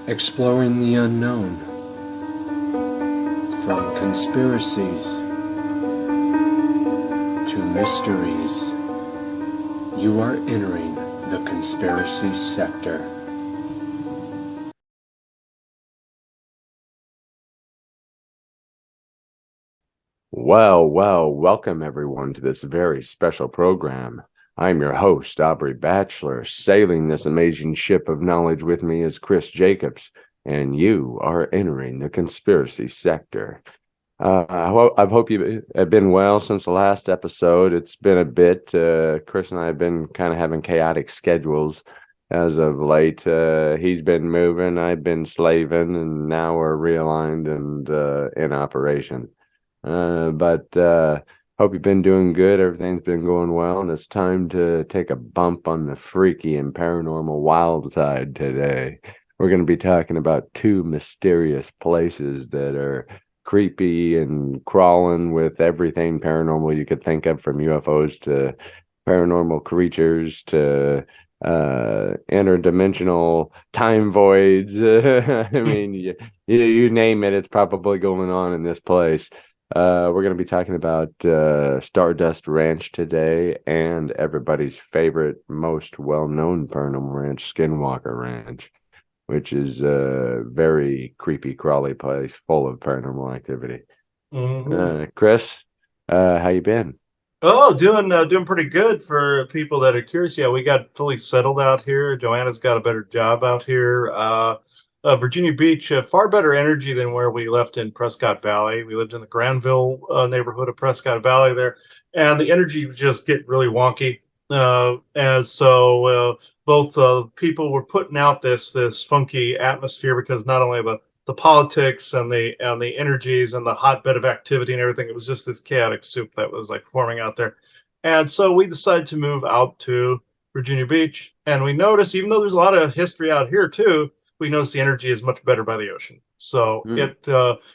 Exploring the unknown, from conspiracies to mysteries, you are entering the conspiracy sector. Welcome everyone to this very special program. I'm your host, Aubrey Batchelor. Sailing this amazing ship of knowledge with me is Chris Jacobs, and you are entering the conspiracy sector. I hope you have been well since the last episode. It's been a bit. Chris and I have been kind of having chaotic schedules as of late. He's been moving, I've been slaving, and now we're realigned and in operation. But hope you've been doing good. Everything's been going well, and it's time to take a bump on the freaky and paranormal wild side today. We're going to be talking about two mysterious places that are creepy and crawling with everything paranormal you could think of, from UFOs to paranormal creatures to interdimensional time voids. I mean, you name it, it's probably going on in this place. We're going to be talking about Stardust Ranch today and everybody's favorite, most well-known paranormal ranch, Skinwalker Ranch, which is a very creepy, crawly place full of paranormal activity. Hmm. Chris, how you been? Oh, doing pretty good for people that are curious. Yeah, we got fully settled out here. Joanna's got a better job out here. Virginia Beach, far better energy than where we left in Prescott Valley. We lived in the Granville neighborhood of Prescott Valley there, and the energy was just getting really wonky. And so both people were putting out this funky atmosphere because not only the politics and the energies and the hotbed of activity and everything. It was just this chaotic soup that was like forming out there. And so we decided to move out to Virginia Beach. And we noticed, even though there's a lot of history out here too, we noticed the energy is much better by the ocean. So Hmm,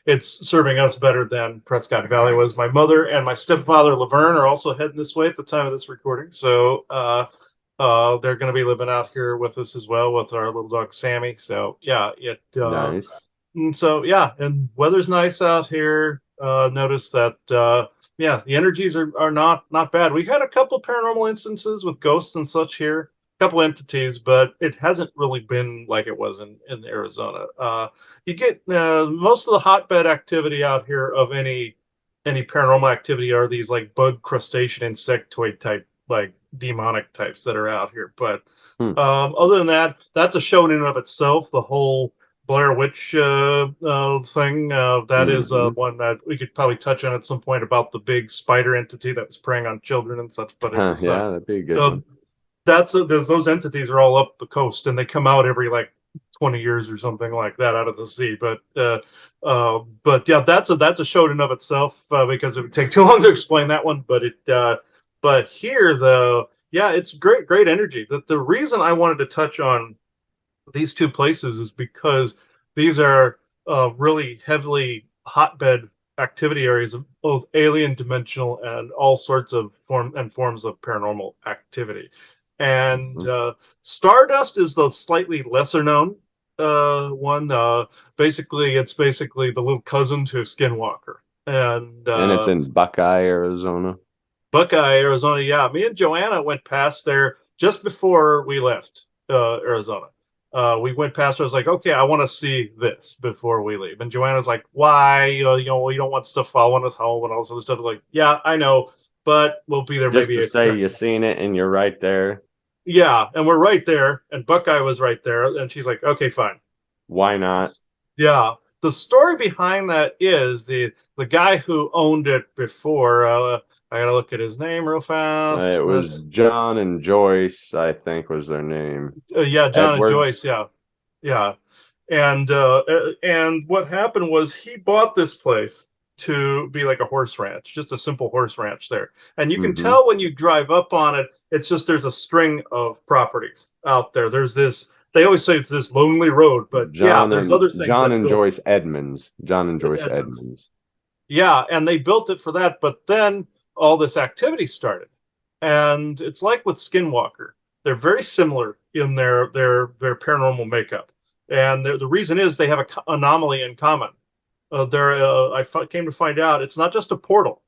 it's serving us better than Prescott Valley was. My mother and my stepfather Laverne are also heading this way at the time of this recording. So they're going to be living out here with us as well with our little dog Sammy. So yeah, it nice. and so yeah, and weather's nice out here. Notice that yeah, the energies are not bad. We've had a couple paranormal instances with ghosts and such here, a couple entities, but it hasn't really been like it was in Arizona. You get most of the hotbed activity out here of any paranormal activity are these like bug crustacean insectoid type like demonic types that are out here. But Hmm. other than that, that's a show in and of itself. The whole Blair Witch thing. That is Hmm. one that we could probably touch on at some point about the big spider entity that was preying on children and such. But it Huh, was yeah, that'd be a good uh, one. those entities are all up the coast and they come out every like 20 years or something like that out of the sea. But yeah, that's a show in and of itself because it would take too long to explain that one. But here though, yeah, it's great energy. The reason I wanted to touch on these two places is because these are really heavily hotbed activity areas of both alien, dimensional, and all sorts of forms of paranormal activity. And Mhm. Stardust is the slightly lesser known one. Basically, it's basically the little cousin to Skinwalker. And And it's in Buckeye, Arizona. Buckeye, Arizona. Yeah, me and Joanna went past there just before we left Arizona. We went past. I was like, okay, I want to see this before we leave. And Joanna's like, why? We don't want stuff following us home and all this other stuff. Like, yeah, I know, but we'll be there Just to maybe. say you seen it and you're right there. Yeah, and we're right there, and Buckeye was right there, and she's like, okay, fine. Why not? Yeah, the story behind that is the guy who owned it before. I gotta look at his name real fast. It was John and Joyce, I think was their name. Yeah, John and Edwards. Joyce. Yeah, yeah. And what happened was he bought this place to be like a horse ranch, just a simple horse ranch there. And you can Hmm. tell when you drive up on it, it's just there's a string of properties out there. There's this. They always say it's this lonely road, but yeah, there's other things John that and go. Joyce Edmonds. John and Joyce Edmonds. Edmonds. Yeah, and they built it for that. But then all this activity started, and it's like with Skinwalker. They're very similar in their paranormal makeup. And the reason is they have an anomaly in common. Came to find out it's not just a portal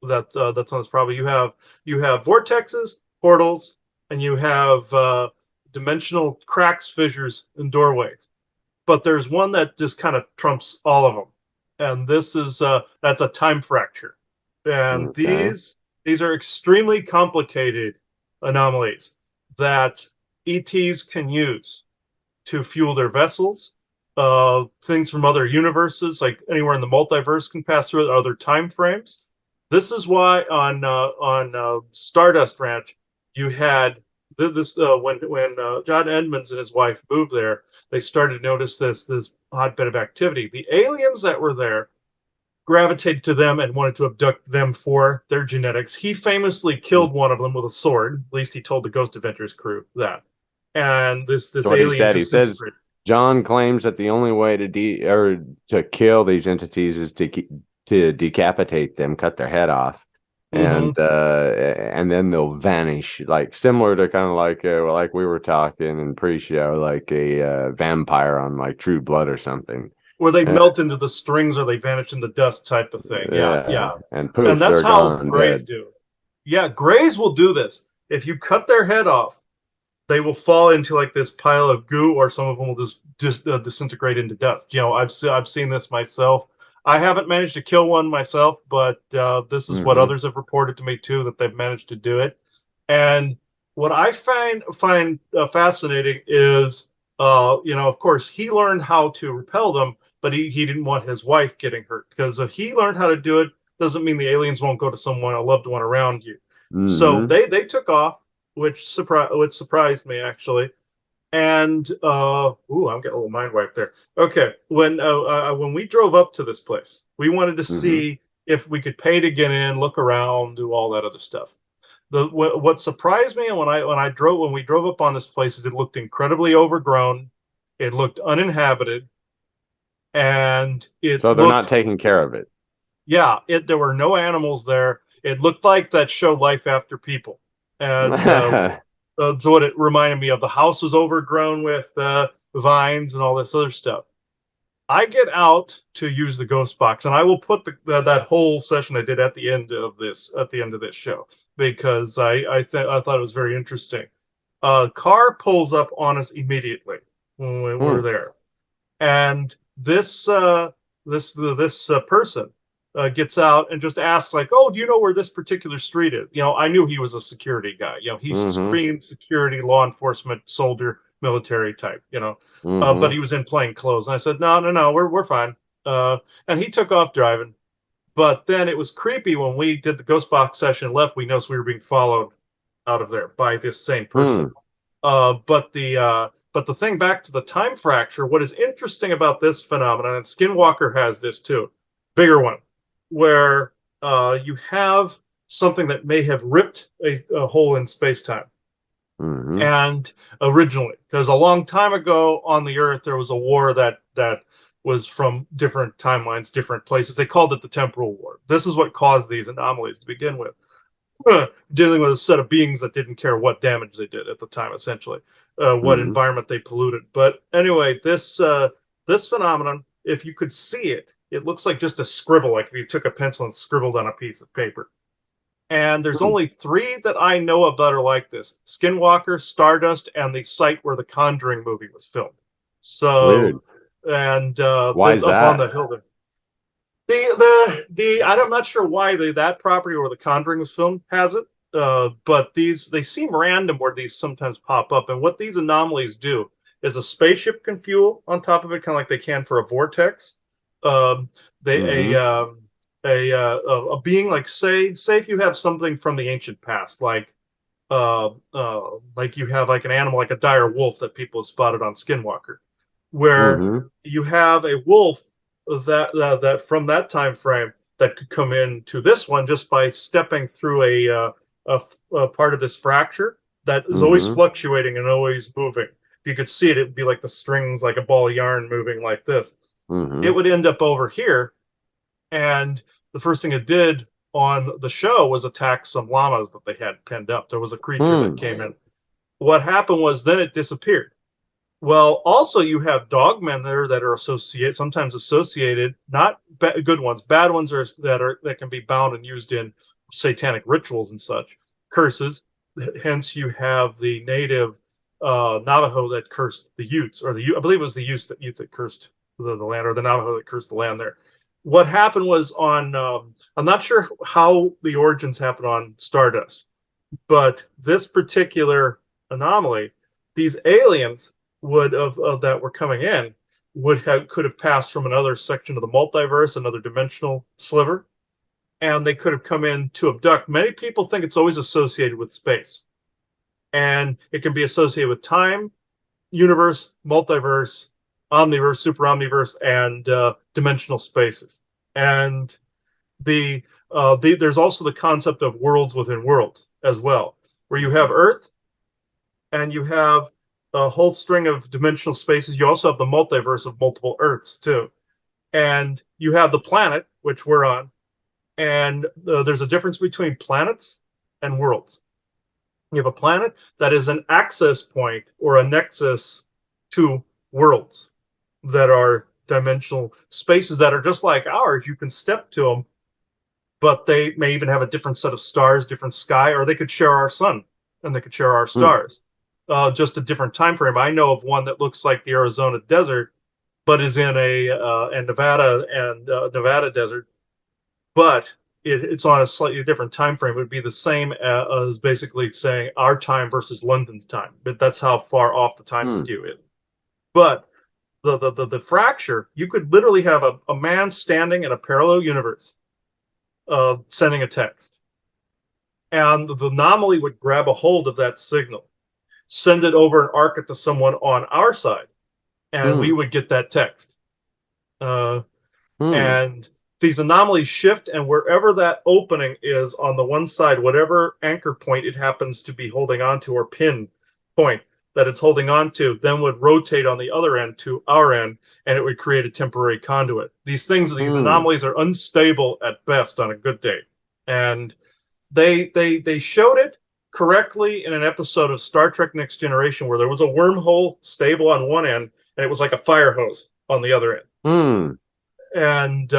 that's on this problem. You have vortexes, portals, and you have dimensional cracks, fissures, and doorways. But there's one that just kind of trumps all of them, and this is that's a time fracture. And Okay. these are extremely complicated anomalies that ETs can use to fuel their vessels. Things from other universes, like anywhere in the multiverse, can pass through other time frames. This is why on Stardust Ranch you had this when John Edmonds and his wife moved there. They started to notice this hotbed of activity. The aliens that were there gravitated to them and wanted to abduct them for their genetics. He famously killed one of them with a sword. At least he told the Ghost Adventures crew that. And this What he alien said. He says disintegrated. John claims that the only way to kill these entities is to decapitate them, cut their head off, Mm-hmm. and then they'll vanish, like similar to kind of like we were talking in pre-show, like a vampire on like True Blood or something. Where they Uh, melt into the strings or they vanish in the dust type of thing. Yeah, yeah, yeah. and And poof, that's they're how gone Greys dead. do. Yeah, Greys will do this. If you cut their head off, they will fall into like this pile of goo, or some of them will just disintegrate into dust. I've seen this myself. I haven't managed to kill one myself, but this is what Mm-hmm. others have reported to me too, that they've managed to do it. And what I find fascinating is, of course, he learned how to repel them, but he didn't want his wife getting hurt, because if he learned how to do it, doesn't mean the aliens won't go to someone, a loved one around you. So Mm-hmm. they took off, which surprised me actually. And I'm getting a little mind wipe there. Okay, when we drove up to this place, we wanted to Mm-hmm. see if we could pay to get in, look around, do all that other stuff. What surprised me when we drove up on this place is it looked incredibly overgrown, it looked uninhabited, and it So they're not looked, taking care of it. yeah, it there were no animals there. It looked like that show Life After People, and so what it reminded me of. The house was overgrown with vines and all this other stuff. I get out to use the ghost box, and I will put that whole session I did at the end of this show, because I thought it was very interesting. A car pulls up on us immediately when we were Hmm. there, and this person gets out and just asks, like, "Oh, do you know where this particular street is?" I knew he was a security guy. He Mm-hmm. screamed security, law enforcement, soldier, military type. But Mm-hmm. he was in plain clothes, and I said, "No, no, no, we're fine." And he took off driving. But then it was creepy when we did the ghost box session and left. We noticed we were being followed out of there by this same person. Hmm. But the thing, back to the time fracture, what is interesting about this phenomenon, and Skinwalker has this too, bigger one, where you have something that may have ripped a hole in space time. Mm-hmm. And originally, because a long time ago on the Earth, there was a war that was from different timelines, different places. They called it the Temporal War. This is what caused these anomalies to begin with. Dealing with a set of beings that didn't care what damage they did at the time, essentially, what Mm-hmm. environment they polluted. But anyway, this phenomenon, if you could see it, it looks like just a scribble, like if you took a pencil and scribbled on a piece of paper. And there's Hmm. only three that I know of that are like this: Skinwalker, Stardust, and the site where the Conjuring movie was filmed. Weird. So, and Why this is up on that? the hill there. I'm not sure why that property where the Conjuring was filmed has it, but they seem random where these sometimes pop up. And what these anomalies do is a spaceship can fuel on top of it, kind of like they can for a vortex. Um, they Mm-hmm. a being, like, say if you have something from the ancient past, like you have like an animal like a dire wolf that people have spotted on Skinwalker, where Mm-hmm. you have a wolf that from that time frame that could come into this one just by stepping through a part of this fracture that is always Mm-hmm. fluctuating and always moving. If you could see it, it'd be like the strings, like a ball of yarn moving like this. It Mm-hmm. would end up over here, and the first thing it did on the show was attack some llamas that they had penned up. There was a creature that Hmm. came in. What happened was then it disappeared. Well, also you have dogmen there that are sometimes associated, not good ones, bad ones that can be bound and used in satanic rituals and such, curses. Hence, you have the native Navajo that cursed the Utes, or I believe it was the Utes that cursed the land, or the Navajo that cursed the land there. What happened was I'm not sure how the origins happened on Stardust, but this particular anomaly, these aliens would of that were coming in could have passed from another section of the multiverse, another dimensional sliver, and they could have come in to abduct. Many people think it's always associated with space, and it can be associated with time, universe, multiverse, omniverse, super omniverse, and dimensional spaces. And there's also the concept of worlds within worlds as well, where you have Earth and you have a whole string of dimensional spaces. You also have the multiverse of multiple Earths too, and you have the planet which we're on, and there's a difference between planets and worlds. You have a planet that is an access point or a nexus to worlds that are dimensional spaces that are just like ours. You can step to them, but they may even have a different set of stars, different sky, or they could share our sun and they could share our stars. Just a different time frame. I know of one that looks like the Arizona desert, but is in a Nevada desert, but it's on a slightly different time frame. It would be the same as basically saying our time versus London's time, but that's how far off the time skew is. But the fracture, you could literally have a man standing in a parallel universe sending a text. And the anomaly would grab a hold of that signal, send it over and arc it to someone on our side, and we would get that text. And these anomalies shift, and wherever that opening is on the one side, whatever anchor point it happens to be holding on to, or pin point that it's holding on to, then would rotate on the other end to our end, and it would create a temporary conduit. These anomalies are unstable at best on a good day. And they showed it correctly in an episode of Star Trek Next Generation where there was a wormhole stable on one end, and it was like a fire hose on the other end. And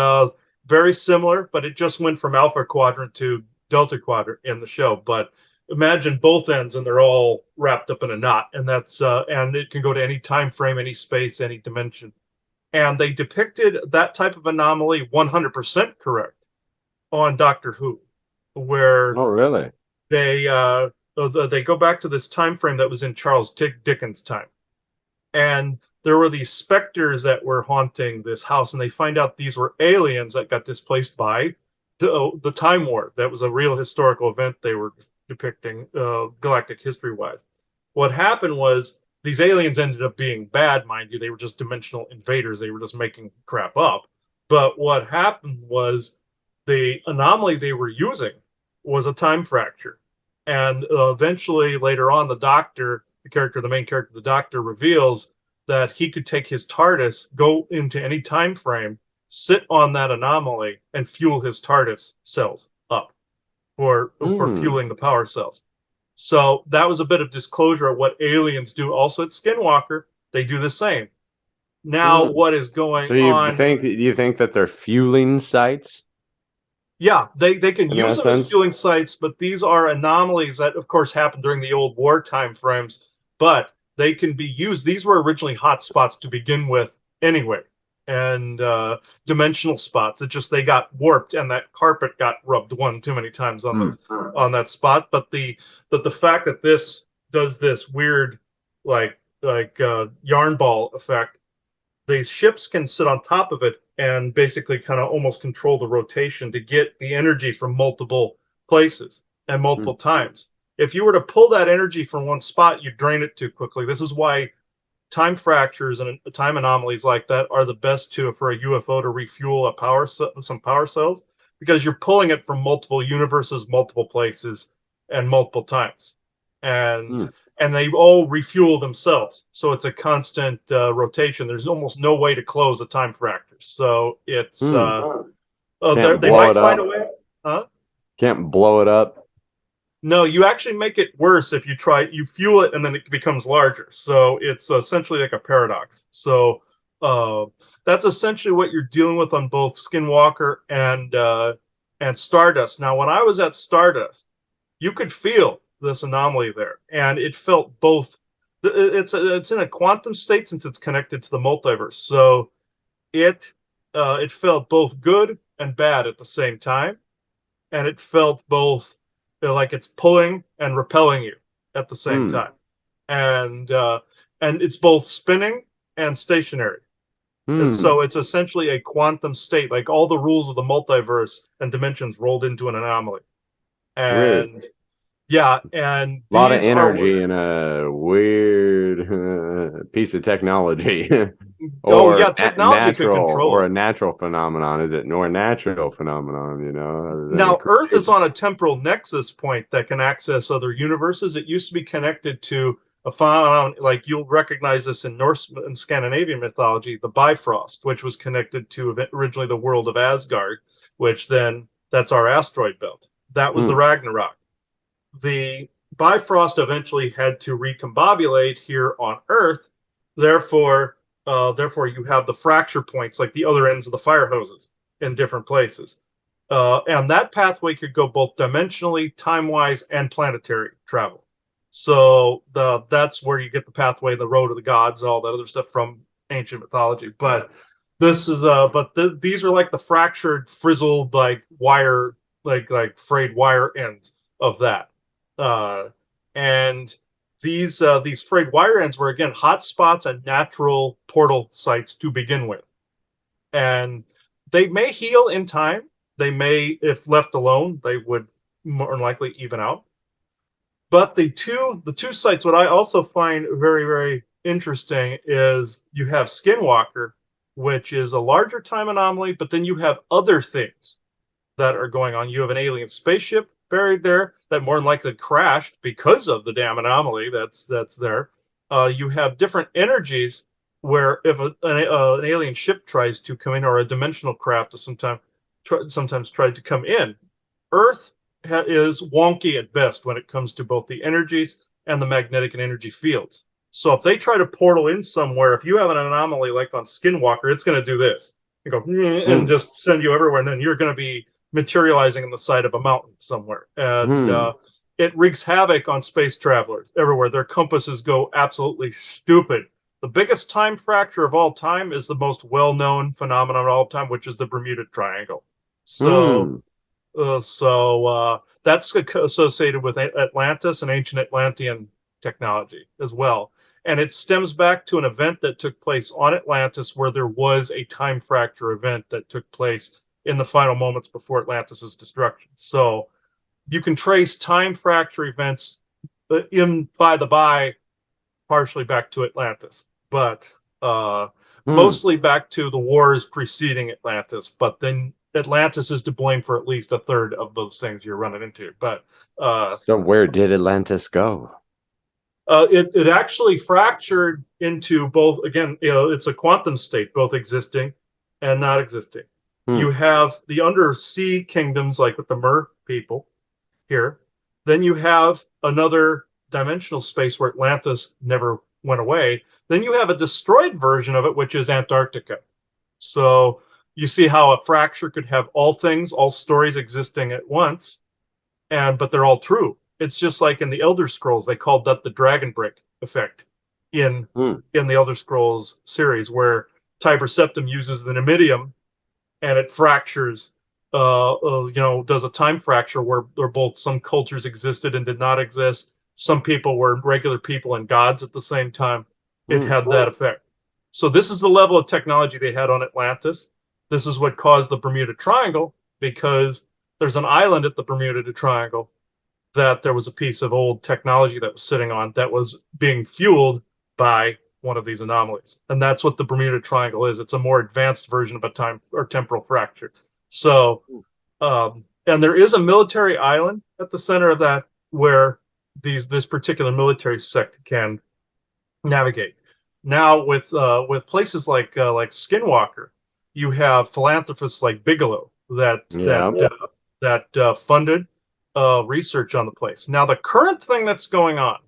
very similar, but it just went from Alpha Quadrant to Delta Quadrant in the show. But imagine both ends, and they're all wrapped up in a knot, and and it can go to any time frame, any space, any dimension. And they depicted that type of anomaly 100% correct on Doctor Who, where they go back to this time frame that was in Charles Dickens' time, and there were these specters that were haunting this house, and they find out these were aliens that got displaced by the Time War. That was a real historical event they were depicting, galactic history-wise. What happened was these aliens ended up being bad, mind you. They were just dimensional invaders. They were just making crap up. But what happened was the anomaly they were using was a time fracture. And eventually, later on, the main character, the Doctor, reveals that he could take his TARDIS, go into any time frame, sit on that anomaly, and fuel his TARDIS cells up for fueling the power cells. So that was a bit of disclosure of what aliens do. Also at Skinwalker, they do the same. Now, what is going on? Do you think that they're fueling sites? Yeah, they can use them as fueling sites, but these are anomalies that, of course, happened during the old war time frames, but they can be used. These were originally hot spots to begin with anyway, and dimensional spots. It's just they got warped, and that carpet got rubbed one too many times on that spot. But the fact that this does this weird like yarn ball effect, the ships can sit on top of it and basically kind of almost control the rotation to get the energy from multiple places and multiple times. If you were to pull that energy from one spot, you drain it too quickly. This is why time fractures and time anomalies like that are the best for a UFO to refuel some power cells, because you're pulling it from multiple universes, multiple places, and multiple times. And they all refuel themselves. So it's a constant rotation. There's almost no way to close a time fracture. So it's they might find a way. Huh? Can't blow it up. No, you actually make it worse if you fuel it and then it becomes larger. So it's essentially like a paradox. So uh, that's essentially what you're dealing with on both Skinwalker and Stardust. Now, when I was at Stardust, you could feel this anomaly there, and it felt both. It's in a quantum state since it's connected to the multiverse. So it it felt both good and bad at the same time, and it felt both like it's pulling and repelling you at the same Hmm. time, and it's both spinning and stationary. And Hmm. so it's essentially a quantum state, like all the rules of the multiverse and dimensions rolled into an anomaly. Really? And yeah, and A lot of these are energy in a weird piece of technology. oh Or yeah, technology could natural, control or it. a natural phenomenon, is it? Or a natural phenomenon, other than a Now, Earth is created. on a temporal nexus point that can access other universes. It used to be connected to a phenomenon like you'll recognize this in Norse and Scandinavian mythology, the Bifrost, which was connected to originally the world of Asgard, which then that's our asteroid belt. That was the Hmm. Ragnarok. The Bifrost eventually had to recombobulate here on Earth. Therefore, you have the fracture points, like the other ends of the fire hoses, in different places. And that pathway could go both dimensionally, time-wise, and planetary travel. So that's where you get the pathway, the road of the gods, all that other stuff from ancient mythology. But these are like the fractured, frizzled, like wire, like frayed wire ends of that. Uh, and these frayed wire ends were again hot spots and natural portal sites to begin with, and they may heal in time. They may, if left alone, they would more than likely even out. But the two sites, what I also find very very interesting is you have Skinwalker, which is a larger time anomaly, but then you have other things that are going on. You have an alien spaceship buried there that more than likely crashed because of the damn anomaly that's there. You have different energies where if an alien ship tries to come in or a dimensional craft sometimes tried to come in, Earth is wonky at best when it comes to both the energies and the magnetic and energy fields. So if they try to portal in somewhere, if you have an anomaly like on Skinwalker, it's going to do this. You go and Hmm. just send you everywhere, and then you're going to be materializing on the side of a mountain somewhere. And Hmm. it wreaks havoc on space travelers everywhere. Their compasses go absolutely stupid. The biggest time fracture of all time is the most well-known phenomenon of all time, which is the Bermuda Triangle. So, Hmm. that's associated with Atlantis and ancient Atlantean technology as well. And it stems back to an event that took place on Atlantis where there was a time fracture event that took place in the final moments before Atlantis's destruction. So you can trace time fracture events in by the by partially back to Atlantis, but uh, Hmm. mostly back to the wars preceding Atlantis. But then Atlantis is to blame for at least a third of those things you're running into. But uh, So where did Atlantis go? it actually fractured into both. Again, it's a quantum state, both existing and not existing. Hmm. You have the undersea kingdoms, like with the Mer people here. Then you have another dimensional space where Atlantis never went away. Then you have a destroyed version of it, which is Antarctica. So you see how a fracture could have all things, all stories existing at once, and but they're all true. It's just like in the Elder Scrolls, they called that the Dragon Brick effect in Hmm. in the Elder Scrolls series, where Tiber Septim uses the Nimidium and it fractures. Does a time fracture where both some cultures existed and did not exist. Some people were regular people and gods at the same time. It Hmm. had that effect. So this is the level of technology they had on Atlantis. This is what caused the Bermuda Triangle because there's an island at the Bermuda Triangle that there was a piece of old technology that was sitting on that was being fueled by one of these anomalies. And that's what the Bermuda Triangle is. It's a more advanced version of a time or temporal fracture. So, and there is a military island at the center of that where this particular military sect can navigate. Now, with places like Skinwalker, you have philanthropists like Bigelow Yeah. that funded. research on the place. Now, the current thing that's going on,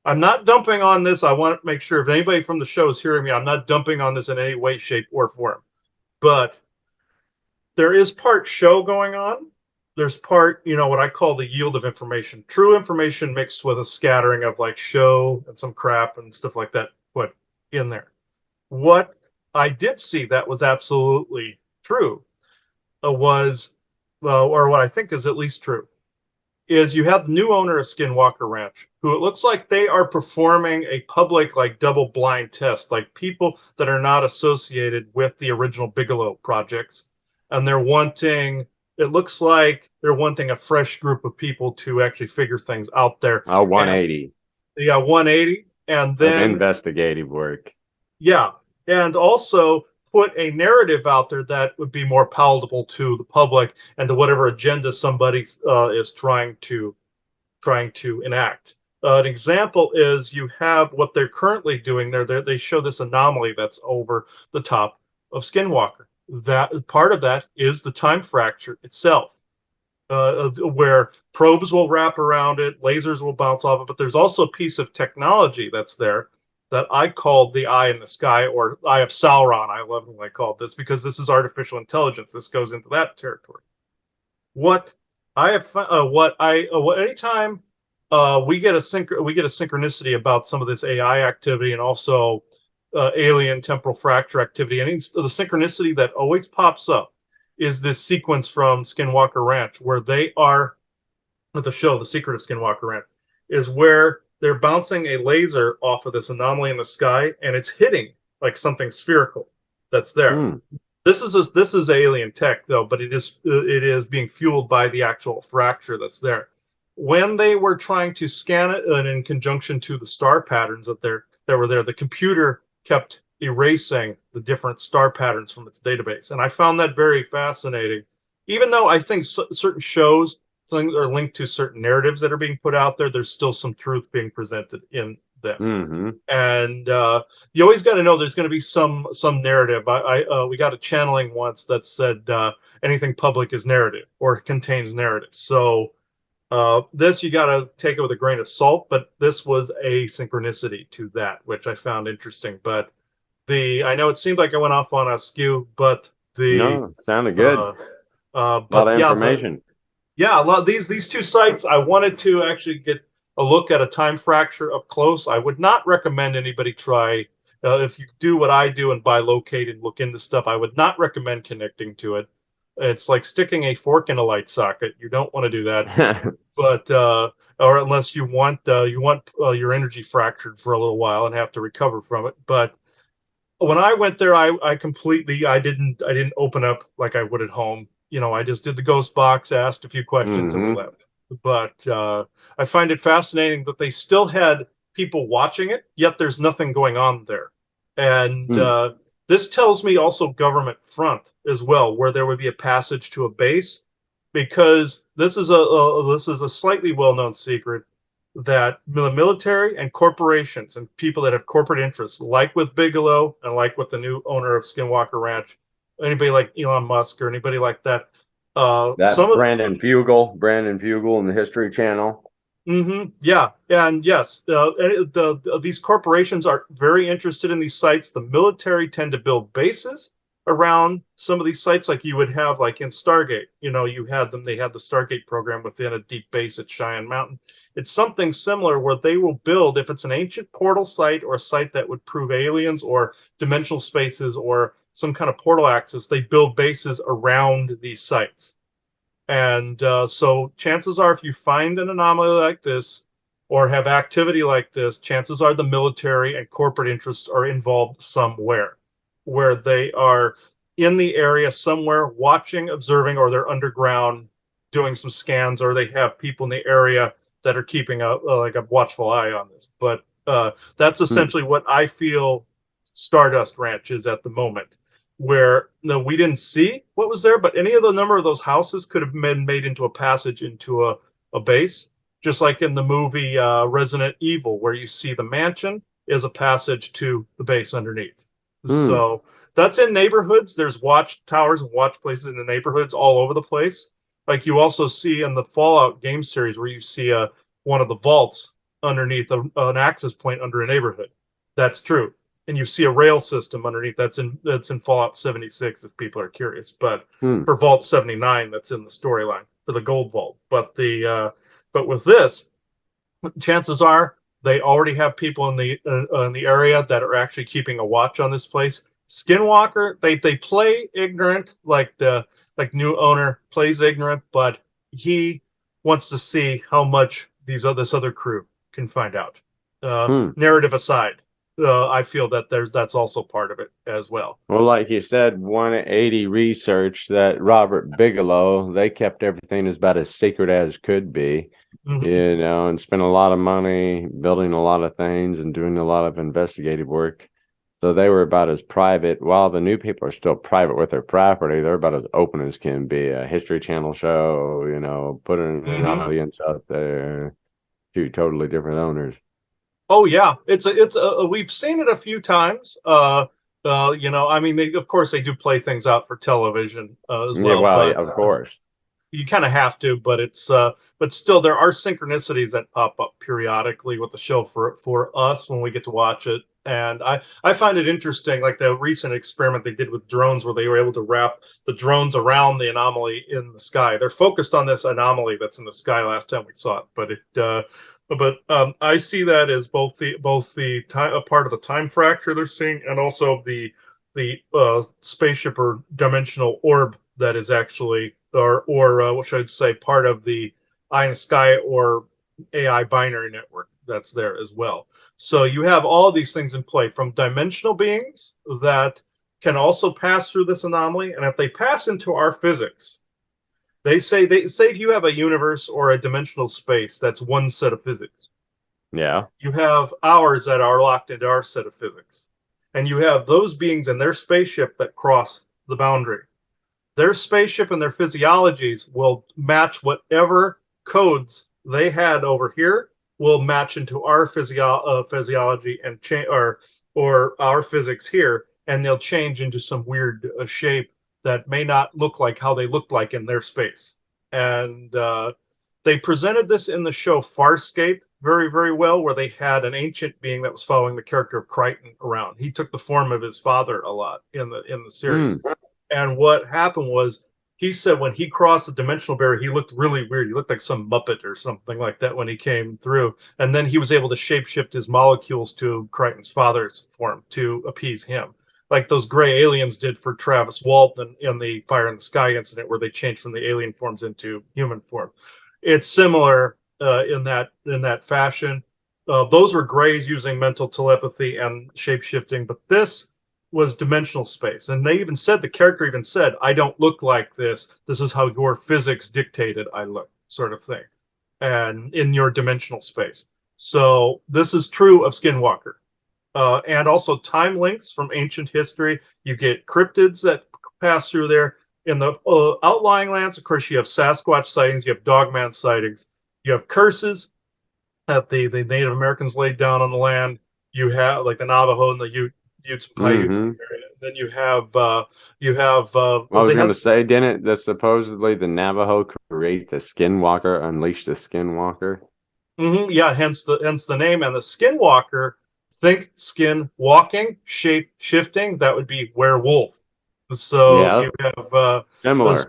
I'm not dumping on this. I want to make sure if anybody from the show is hearing me, I'm not dumping on this in any way, shape, or form. But there is part show going on. There's part, what I call the yield of information. True information mixed with a scattering of like show and some crap and stuff like that put in there. What I did see that was absolutely true or what I think is at least true, is you have the new owner of Skinwalker Ranch, who it looks like they are performing a public, like, double blind test, like people that are not associated with the original Bigelow projects. And it looks like they're wanting a fresh group of people to actually figure things out there. 180. And, yeah, 180. And of then investigative work. Yeah. And also put a narrative out there that would be more palatable to the public and to whatever agenda somebody is trying to enact. An example is you have what they're currently doing there. They show this anomaly that's over the top of Skinwalker. That part of that is the time fracture itself, where probes will wrap around it, lasers will bounce off it, but there's also a piece of technology that's there that I called the eye in the sky, or eye of Sauron. I love when I called this, because this is artificial intelligence. This goes into that territory. What I have, anytime we get a synchronicity about some of this AI activity and also alien temporal fracture activity, and the synchronicity that always pops up is this sequence from Skinwalker Ranch, where they are, the show, The Secret of Skinwalker Ranch, is where they're bouncing a laser off of this anomaly in the sky, and it's hitting like something spherical that's there. This is alien tech, though, but it is being fueled by the actual fracture that's there. When they were trying to scan it, and in conjunction to the star patterns that were there, the computer kept erasing the different star patterns from its database, and I found that very fascinating. Even though I think certain shows are linked to certain narratives that are being put out there, there's still some truth being presented in them. Mm-hmm. And you always got to know there's going to be some narrative. We got a channeling once that said anything public is narrative or contains narrative. So this you got to take it with a grain of salt, but this was a synchronicity to that, which I found interesting. But I know it seemed like I went off on a skew, but no, sounded good. But a lot of information. A lot of these two sites, I wanted to actually get a look at a time fracture up close. I would not recommend anybody try, if you do what I do and buy locate and look into stuff, I would not recommend connecting to it. It's like sticking a fork in a light socket. You don't want to do that. But or unless you want your energy fractured for a little while and have to recover from it. But when I went there, I didn't open up like I would at home. I just did the ghost box, asked a few questions, and we left. But I find it fascinating that they still had people watching it, yet there's nothing going on there. And this tells me also government front as well, where there would be a passage to a base, because this is a slightly well-known secret that the military and corporations and people that have corporate interests, like with Bigelow and like with the new owner of Skinwalker Ranch, anybody like Elon Musk or anybody like that. Brandon Fugel in the History Channel. Yeah, and yes, these corporations are very interested in these sites. The military tend to build bases around some of these sites, like you would have, like in Stargate. They had the Stargate program within a deep base at Cheyenne Mountain. It's something similar where they will build, if it's an ancient portal site or a site that would prove aliens or dimensional spaces or some kind of portal access, they build bases around these sites. And so chances are, if you find an anomaly like this or have activity like this, chances are the military and corporate interests are involved somewhere, where they are in the area somewhere watching, observing, or they're underground doing some scans, or they have people in the area that are keeping a watchful eye on this. But that's essentially what I feel Stardust Ranch is at the moment, where we didn't see what was there, but any of the number of those houses could have been made into a passage into a base, just like in the movie Resident Evil, where you see the mansion is a passage to the base underneath. So that's in neighborhoods. There's watch towers and watch places in the neighborhoods all over the place. Like you also see in the Fallout game series where you see one of the vaults underneath an access point under a neighborhood. That's true. And you see a rail system underneath. That's in Fallout 76 if people are curious. But Hmm. for Vault 79, that's in the storyline for the Gold Vault. But with this, chances are they already have people in the area that are actually keeping a watch on this place. Skinwalker, they play ignorant, like new owner plays ignorant, but he wants to see how much this other crew can find out. Hmm. Narrative aside, I feel that that's also part of it as well. Well, like you said, 180 research that Robert Bigelow, they kept everything as about as secret as could be, Mm-hmm. and spent a lot of money building a lot of things and doing a lot of investigative work. So they were about as private. While the new people are still private with their property, they're about as open as can be. A History Channel show, putting an Mm-hmm. audience out there, two totally different owners. Oh yeah, it's we've seen it a few times. I mean, of course they do play things out for television as Yeah, well, well, but yeah, of course. you kind of have to. But still, there are synchronicities that pop up periodically with the show for us when we get to watch it. And I find it interesting, like the recent experiment they did with drones, where they were able to wrap the drones around the anomaly in the sky. They're focused on this anomaly that's in the sky last time we saw it, but I see that as both the time a part of the time fracture they're seeing, and also the spaceship or dimensional orb that is actually or what should I say, part of the eye in the sky or AI binary network that's there as well. So you have all of these things in play, from dimensional beings that can also pass through this anomaly, and if they pass into our physics, they say if you have a universe or a dimensional space, that's one set of physics. Yeah. You have ours that are locked into our set of physics, and you have those beings in their spaceship that cross the boundary. Their spaceship and their physiologies will match whatever codes they had over here will match into our physiology and change or our physics here, and they'll change into some weird shape that may not look like how they looked like in their space. And they presented this in the show Farscape very, very well, where they had an ancient being that was following the character of Crichton around. He took the form of his father a lot in the series. Hmm. And what happened was he said when he crossed the dimensional barrier, he looked really weird. He looked like some Muppet or something like that when he came through. And then he was able to shapeshift his molecules to Crichton's father's form to appease him, like those gray aliens did for Travis Walton in the Fire in the Sky incident, where they changed from the alien forms into human form. It's similar in that fashion. Those were grays using mental telepathy and shapeshifting, but this was dimensional space. And they even said, the character even said, I don't look like this. This is how your physics dictated I look, sort of thing. And in your dimensional space. So this is true of Skinwalker. And also time links from ancient history. You get cryptids that pass through there. In the outlying lands, of course, you have Sasquatch sightings, you have Dogman sightings, you have curses that the Native Americans laid down on the land. You have like the Navajo and the Utes and Paiutes. Mm-hmm. Then you have I well, was they going to have say, didn't supposedly the Navajo create the Skinwalker, unleash the Skinwalker? yeah, hence the name. And the Skinwalker, think skin walking, shape shifting, that would be werewolf. So Yeah, you have similar.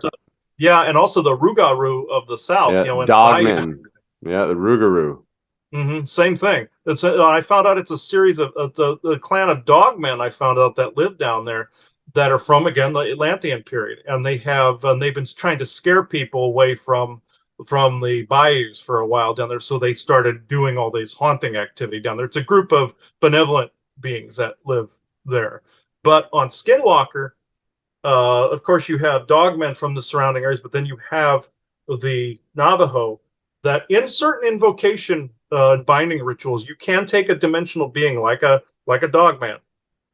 yeah, and also the Rougarou of the South, Yeah, in the bayous. Dogman. Yeah, the Rougarou. Same thing. I found out it's a series of the clan of dogmen. I found out that live down there, that are from, again, the Atlantean period, and they've been trying to scare people away from the bayous for a while down there. So they started doing all these haunting activity down there. It's a group of benevolent beings that live there. But on Skinwalker, of course, you have dogmen from the surrounding areas, but then you have the Navajo that, in certain invocation binding rituals, you can take a dimensional being like a dogman,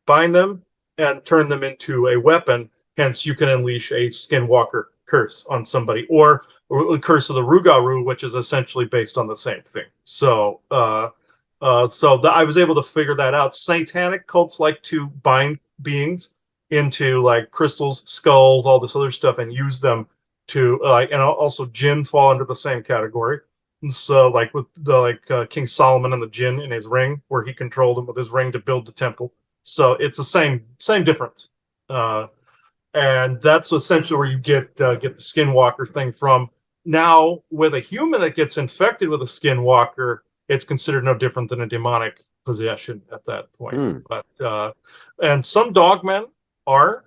bind them, and turn them into a weapon. Hence, you can unleash a Skinwalker curse on somebody, or the curse of the Rougarou, which is essentially based on the same thing. I was able to figure that out. Satanic cults like to bind beings into like crystals, skulls, all this other stuff, and use them to and also jinn fall into the same category. And so like with the King Solomon and the jinn in his ring, where he controlled him with his ring to build the temple. So it's the same difference. And that's essentially where you get the Skinwalker thing from. Now, with a human that gets infected with a Skinwalker, it's considered no different than a demonic possession at that point. But and some dogmen are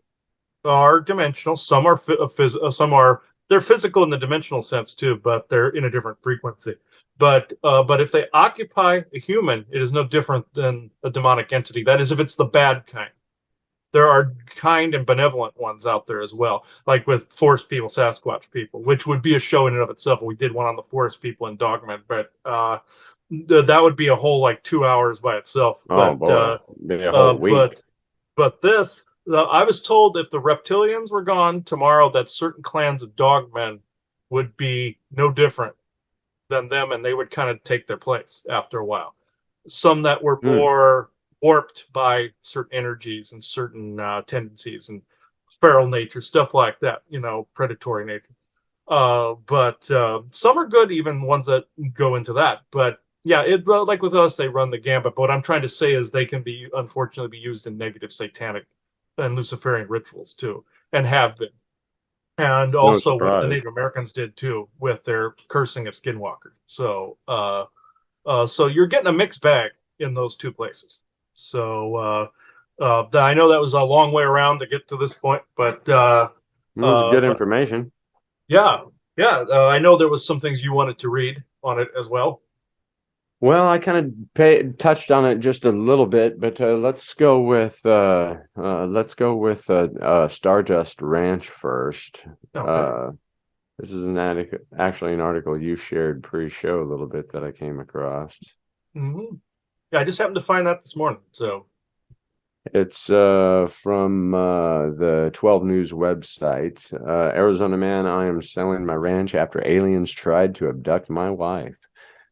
dimensional. Some are some are they're physical in the dimensional sense too, but they're in a different frequency. But if they occupy a human, it is no different than a demonic entity. That is, if it's the bad kind. There are kind and benevolent ones out there as well, like with forest people, Sasquatch people, which would be a show in and of itself. We did one on the forest people in Dogman, but that would be a whole like 2 hours by itself. Oh boy, be a whole week. But this, I was told if the reptilians were gone tomorrow, that certain clans of dogmen would be no different than them, and they would kind of take their place after a while. Some that were more warped by certain energies and certain tendencies and feral nature, stuff like that, predatory nature. But some are good, even ones that go into that. But yeah, like with us, they run the gambit. But what I'm trying to say is they can be, unfortunately, be used in negative satanic and Luciferian rituals too, and have been. And also what the Native Americans did too with their cursing of Skinwalker. So so you're getting a mixed bag in those two places. So I know that was a long way around to get to this point, but it was good information. Yeah. I know there was some things you wanted to read on it as well. Well, I kind of touched on it just a little bit, but let's go with Stardust Ranch first. Okay. This is actually an article you shared pre-show a little bit that I came across. Mm-hmm. Yeah, I just happened to find that this morning. So it's from the 12 News website. Arizona man, I am selling my ranch after aliens tried to abduct my wife.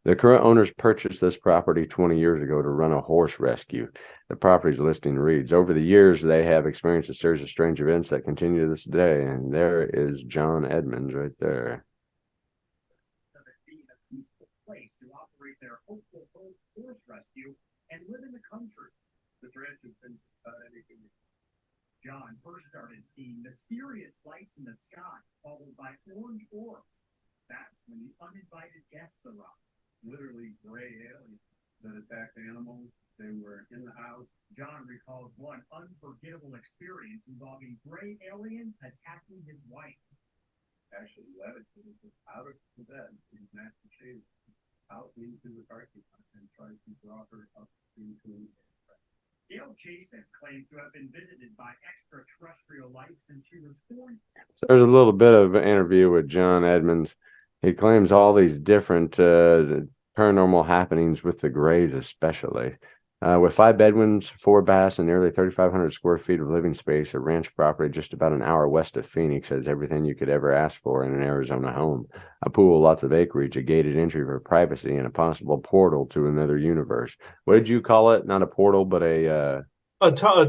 The current owners purchased this property 20 years ago to run a horse rescue. The property's listing reads, over the years, they have experienced a series of strange events that continue to this day. And there is John Edmonds right there. Place to operate their hopeful horse rescue and live in the country. This ranch has been anything. John first started seeing mysterious lights in the sky, followed by orange orbs. That's when the uninvited guests arrived. Literally gray aliens that attacked animals. They were in the house. John recalls one unforgettable experience involving gray aliens attacking his wife. Actually, that is out of the bed in natural shade, out into the parking lot and tried to draw her up into the air. Gail Jason claims to have been visited by extraterrestrial life since she was 4. So there's a little bit of an interview with John Edmonds. He claims all these different paranormal happenings with the Greys, especially. With 5 bedrooms, 4 baths, and nearly 3,500 square feet of living space, a ranch property just about an hour west of Phoenix has everything you could ever ask for in an Arizona home. A pool, lots of acreage, a gated entry for privacy, and a possible portal to another universe. What did you call it? Not a portal, but a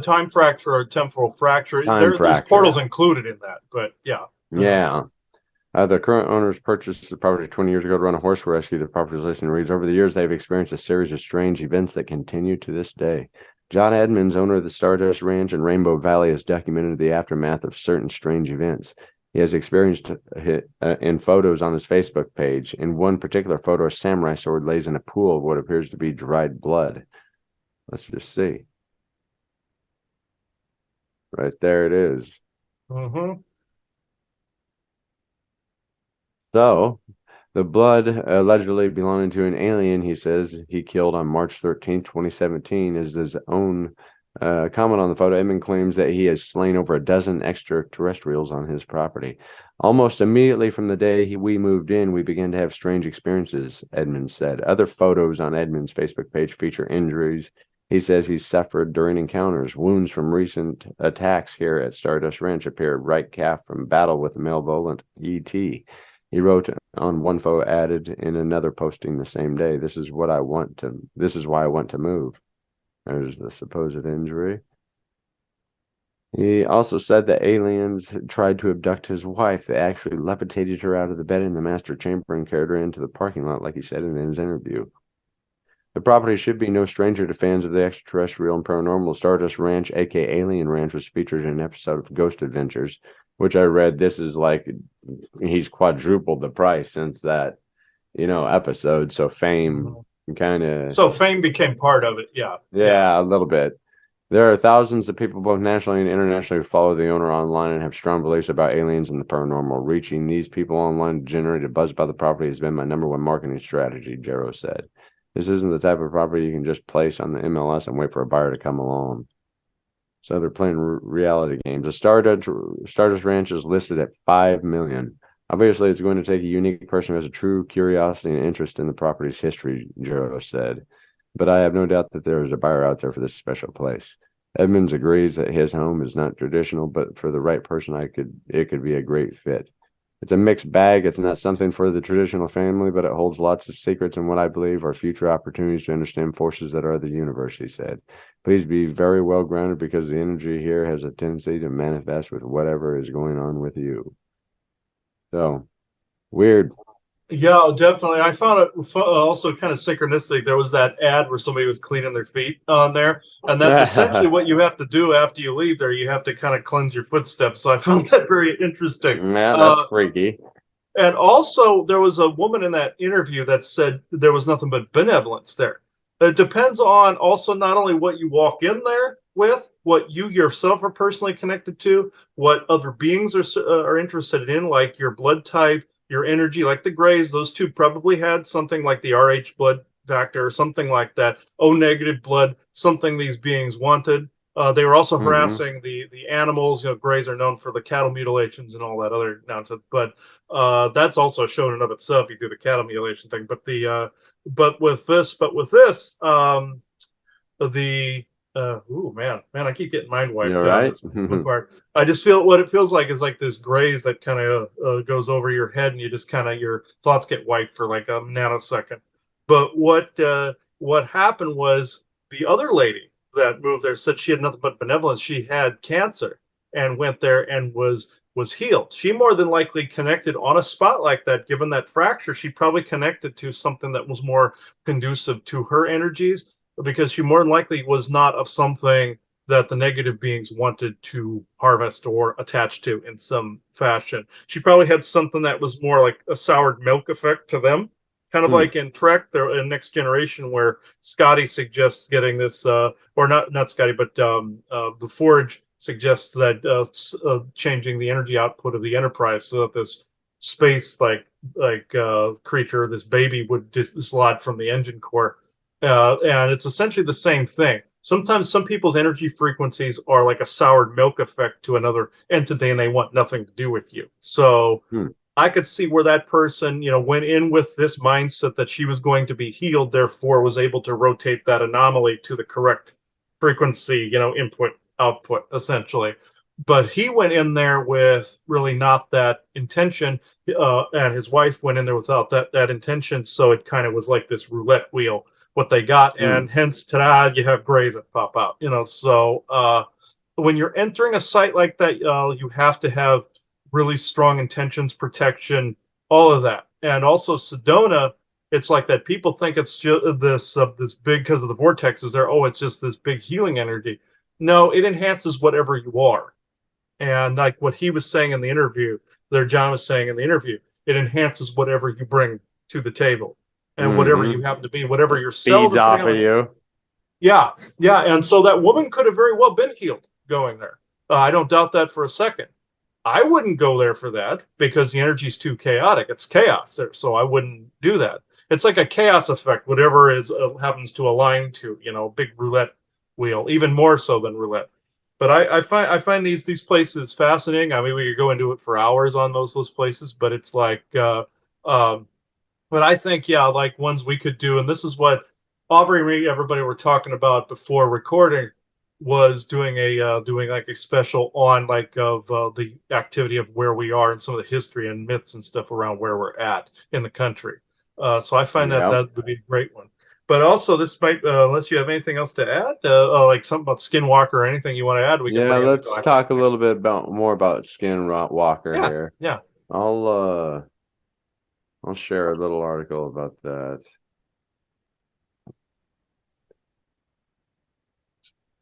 time fracture or a temporal fracture. There's portals included in that, but yeah. Yeah. The current owners purchased the property 20 years ago to run a horse rescue. The property's listing reads, over the years, they've experienced a series of strange events that continue to this day. John Edmonds, owner of the Stardust Ranch in Rainbow Valley, has documented the aftermath of certain strange events. He has experienced in photos on his Facebook page. In one particular photo, a samurai sword lays in a pool of what appears to be dried blood. Let's just see. Right there it is. Mm-hmm. So, the blood allegedly belonging to an alien, he says, he killed on March 13th, 2017, is his own comment on the photo. Edmund claims that he has slain over a dozen extraterrestrials on his property. Almost immediately from the day we moved in, we began to have strange experiences, Edmund said. Other photos on Edmund's Facebook page feature injuries he says he's suffered during encounters. Wounds from recent attacks here at Stardust Ranch appear right calf from battle with a malevolent ET. He wrote on one photo, added in another posting the same day, this is why I want to move. There's the supposed injury. He also said that aliens had tried to abduct his wife. They actually levitated her out of the bed in the master chamber and carried her into the parking lot, like he said in his interview. The property should be no stranger to fans of the extraterrestrial and paranormal. Stardust Ranch, aka Alien Ranch, was featured in an episode of Ghost Adventures, which I read. This is like he's quadrupled the price since that, episode. So fame kind of, So fame became part of it. Yeah. yeah, a little bit. There are thousands of people, both nationally and internationally, who follow the owner online and have strong beliefs about aliens and the paranormal. Reaching these people online to generate a buzz about the property has been my number one marketing strategy, Jarrow said. This isn't the type of property you can just place on the MLS and wait for a buyer to come along. So they're playing reality games. The Stardust Ranch is listed at $5 million. Obviously, it's going to take a unique person who has a true curiosity and interest in the property's history, Jarrow said. But I have no doubt that there is a buyer out there for this special place. Edmonds agrees that his home is not traditional, but for the right person, it could be a great fit. It's a mixed bag. It's not something for the traditional family, but it holds lots of secrets and what I believe are future opportunities to understand forces that are the universe, he said. Please be very well grounded because the energy here has a tendency to manifest with whatever is going on with you. So, weird. Yeah, definitely. I found it also kind of synchronistic. There was that ad where somebody was cleaning their feet on there, and that's essentially what you have to do after you leave there. You have to kind of cleanse your footsteps. So I found that very interesting. Man, that's freaky. And also, there was a woman in that interview that said there was nothing but benevolence there. It depends on also not only what you walk in there with, what you yourself are personally connected to, what other beings are interested in, like your blood type, your energy, like the Greys. Those two probably had something like the Rh blood factor or something like that. O negative blood, something these beings wanted. They were also harassing the animals. Greys are known for the cattle mutilations and all that other nonsense, but that's also shown in of itself. You do the cattle mutilation thing, but with this, the ooh man, I keep getting mind wiped You're down right. this one part. I just feel what it feels like is like this graze that kind of goes over your head, and you just kind of your thoughts get wiped for like a nanosecond. But what happened was the other lady that moved there said she had nothing but benevolence. She had cancer and went there and was healed. She more than likely connected on a spot like that, given that fracture. She probably connected to something that was more conducive to her energies because she more than likely was not of something that the negative beings wanted to harvest or attach to in some fashion. She probably had something that was more like a soured milk effect to them, kind of like in Trek, there in Next Generation, where Scotty suggests getting this, or not Scotty, but the Forge suggests that changing the energy output of the Enterprise so that this space creature, this baby, would dislodge from the engine core. And it's essentially the same thing. Sometimes some people's energy frequencies are like a soured milk effect to another entity, and they want nothing to do with you. So I could see where that person, went in with this mindset that she was going to be healed, therefore was able to rotate that anomaly to the correct frequency, input, output, essentially. But he went in there with really not that intention, and his wife went in there without that intention. So it kind of was like this roulette wheel, what they got, and hence, ta-da, you have grays that pop out. So when you're entering a site like that, you have to have really strong intentions, protection, all of that. And also Sedona, it's like that. People think it's just this big because of the vortexes there. Oh, it's just this big healing energy. No, it enhances whatever you are. And like what he was saying in the interview, John was saying in the interview, it enhances whatever you bring to the table and whatever you happen to be, whatever your cells feeds off of you. Yeah. And so that woman could have very well been healed going there. I don't doubt that for a second. I wouldn't go there for that because the energy's too chaotic. It's chaos there, so I wouldn't do that. It's like a chaos effect, whatever is happens to align to, big roulette wheel, even more so than roulette. But I find these places fascinating. I mean, we could go into it for hours on those places, but it's like, but I think, like ones we could do, and this is what Aubrey and me, everybody were talking about before recording, was doing like a special on the activity of where we are and some of the history and myths and stuff around where we're at in the country. So I find that would be a great one. But also, this might, unless you have anything else to add, like something about Skinwalker or anything you want to add, we can Yeah, bring it let's back. talk a little bit more about Skinwalker Yeah, here. yeah. I'll share a little article about that.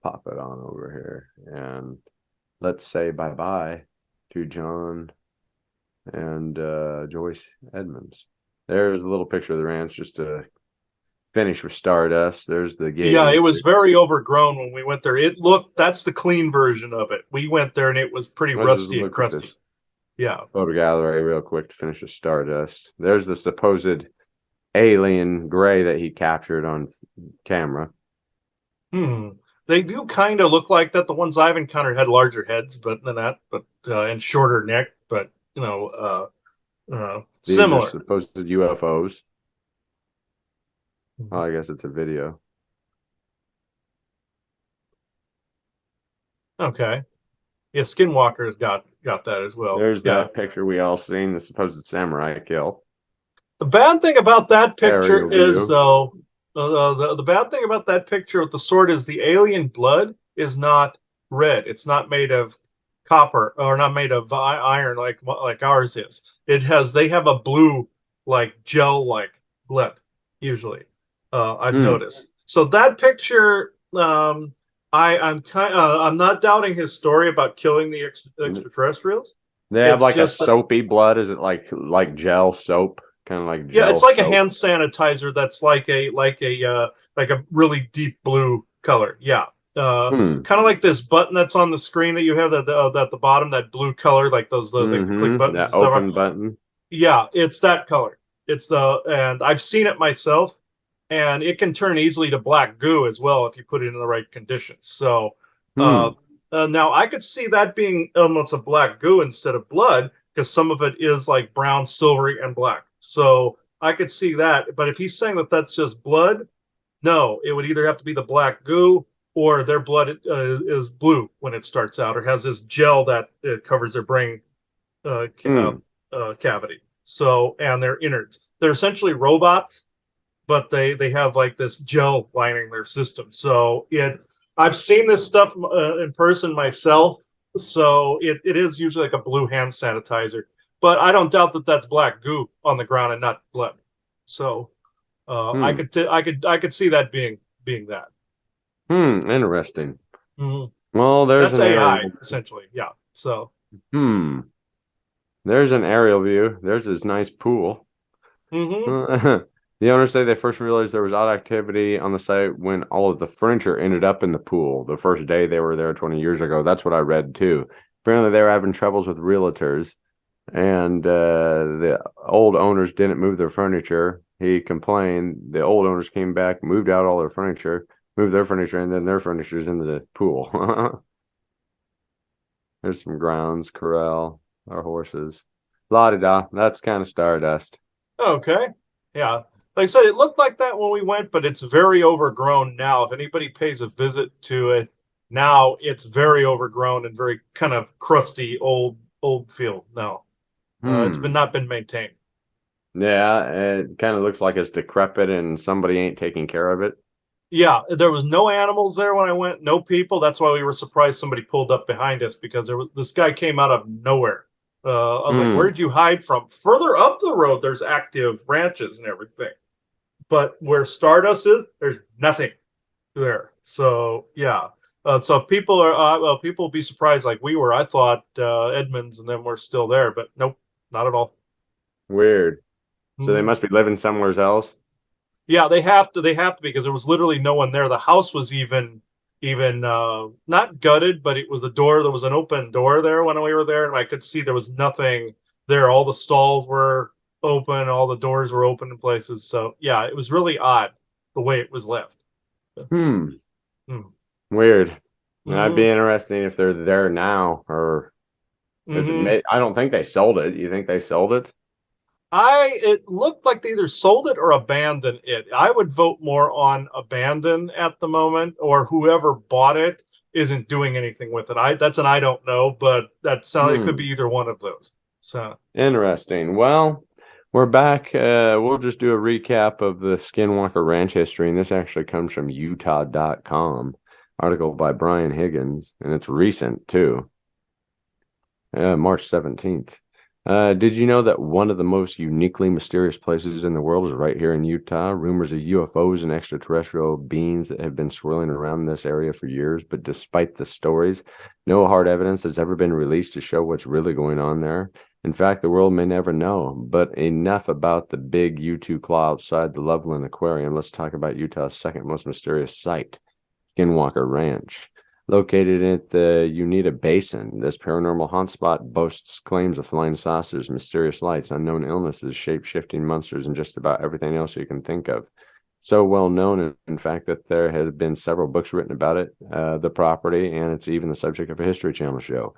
Pop it on over here, and let's say bye-bye to John and Joyce Edmonds. There's a little picture of the ranch just to finish with Stardust. There's the gate. Yeah, it was very overgrown when we went there. That's the clean version of it. We went there and it was pretty Let's just rusty and look at crusty. this Yeah. photo gallery real quick to finish with Stardust. There's the supposed alien gray that he captured on camera. They do kind of look like that. The ones I've encountered had larger heads, but and shorter neck, but These similar. are supposed UFOs. Oh, I guess it's a video. Okay. Yeah, Skinwalker's got that as well. There's that picture we all seen, the supposed samurai kill. The bad thing about that picture Aerial is, view. though, the bad thing about that picture with the sword is the alien blood is not red. It's not made of copper or not made of iron like ours is. They have a blue like gel like blood usually. I've noticed. So that picture, I'm not doubting his story about killing the extraterrestrials. They have It's like a just that- soapy blood. Is it like gel soap? Kind of like gel Yeah, it's like a soap? hand sanitizer that's like a really deep blue color. Yeah. Kind of like this button that's on the screen that you have at the bottom, that blue color, like those the click buttons. That And stuff. open button. Yeah, it's that color. And I've seen it myself, and it can turn easily to black goo as well if you put it in the right conditions. So now I could see that being elements of black goo instead of blood, because some of it is like brown, silvery, and black. So I could see that. But if he's saying that that's just blood, no, it would either have to be the black goo or their blood is blue when it starts out, or has this gel that covers their brain cavity. So, and their innards. They're essentially robots, but they have like this gel lining their system. So I've seen this stuff in person myself. So it is usually like a blue hand sanitizer, but I don't doubt that that's black goo on the ground and not blood. So I could see that being that. Interesting. Mm-hmm. Well, there's That's AI essentially. Yeah. So. There's an aerial view. There's this nice pool. The owners say they first realized there was odd activity on the site when all of the furniture ended up in the pool the first day they were there 20 years ago. That's what I read too. Apparently they were having troubles with realtors, and the old owners didn't move their furniture. He complained. The old owners came back, moved out all their furniture, moved their furniture, and then their furniture's into the pool. There's some grounds, corral, our horses. La-di-da. That's kind of Stardust. Okay. Yeah. Like I said, it looked like that when we went, but it's very overgrown now. If anybody pays a visit to it now, it's very overgrown and very kind of crusty, old feel now. It's not been maintained. Yeah, it kind of looks like it's decrepit and somebody ain't taking care of it. Yeah, there was no animals there when I went, no people. That's why we were surprised somebody pulled up behind us, because this guy came out of nowhere. I was like, where did you hide from? Further up the road, there's active ranches and everything. But where Stardust is, there's nothing there. So, yeah. So if people people will be surprised like we were. I thought Edmonds and them were still there, but nope, not at all. Weird. So they must be living somewhere else. Yeah, they have to because there was literally no one there. The house was even not gutted, but it was the door. There was an open door there when we were there, and I could see there was nothing there. All the stalls were open, all the doors were open in places. So yeah, it was really odd the way it was left. Weird. That'd be interesting if they're there now, or I don't think they sold it. You think they sold it? It looked like they either sold it or abandoned it. I would vote more on abandon at the moment, or whoever bought it isn't doing anything with it. That's an I don't know, but it could be either one of those. So interesting. Well, We're back. We'll just do a recap of the Skinwalker Ranch history, and this actually comes from Utah.com. Article by Brian Higgins, and it's recent too. March 17th. Did you know that one of the most uniquely mysterious places in the world is right here in Utah? Rumors of UFOs and extraterrestrial beings that have been swirling around this area for years, but despite the stories, no hard evidence has ever been released to show what's really going on there. In fact, the world may never know. But enough about the big U2 claw outside the Loveland Aquarium. Let's talk about Utah's second most mysterious site, Skinwalker Ranch. Located at the Uinta Basin, this paranormal hotspot boasts claims of flying saucers, mysterious lights, unknown illnesses, shape-shifting monsters, and just about everything else you can think of. So well known, in fact, that there have been several books written about it, the property, and it's even the subject of a History Channel show.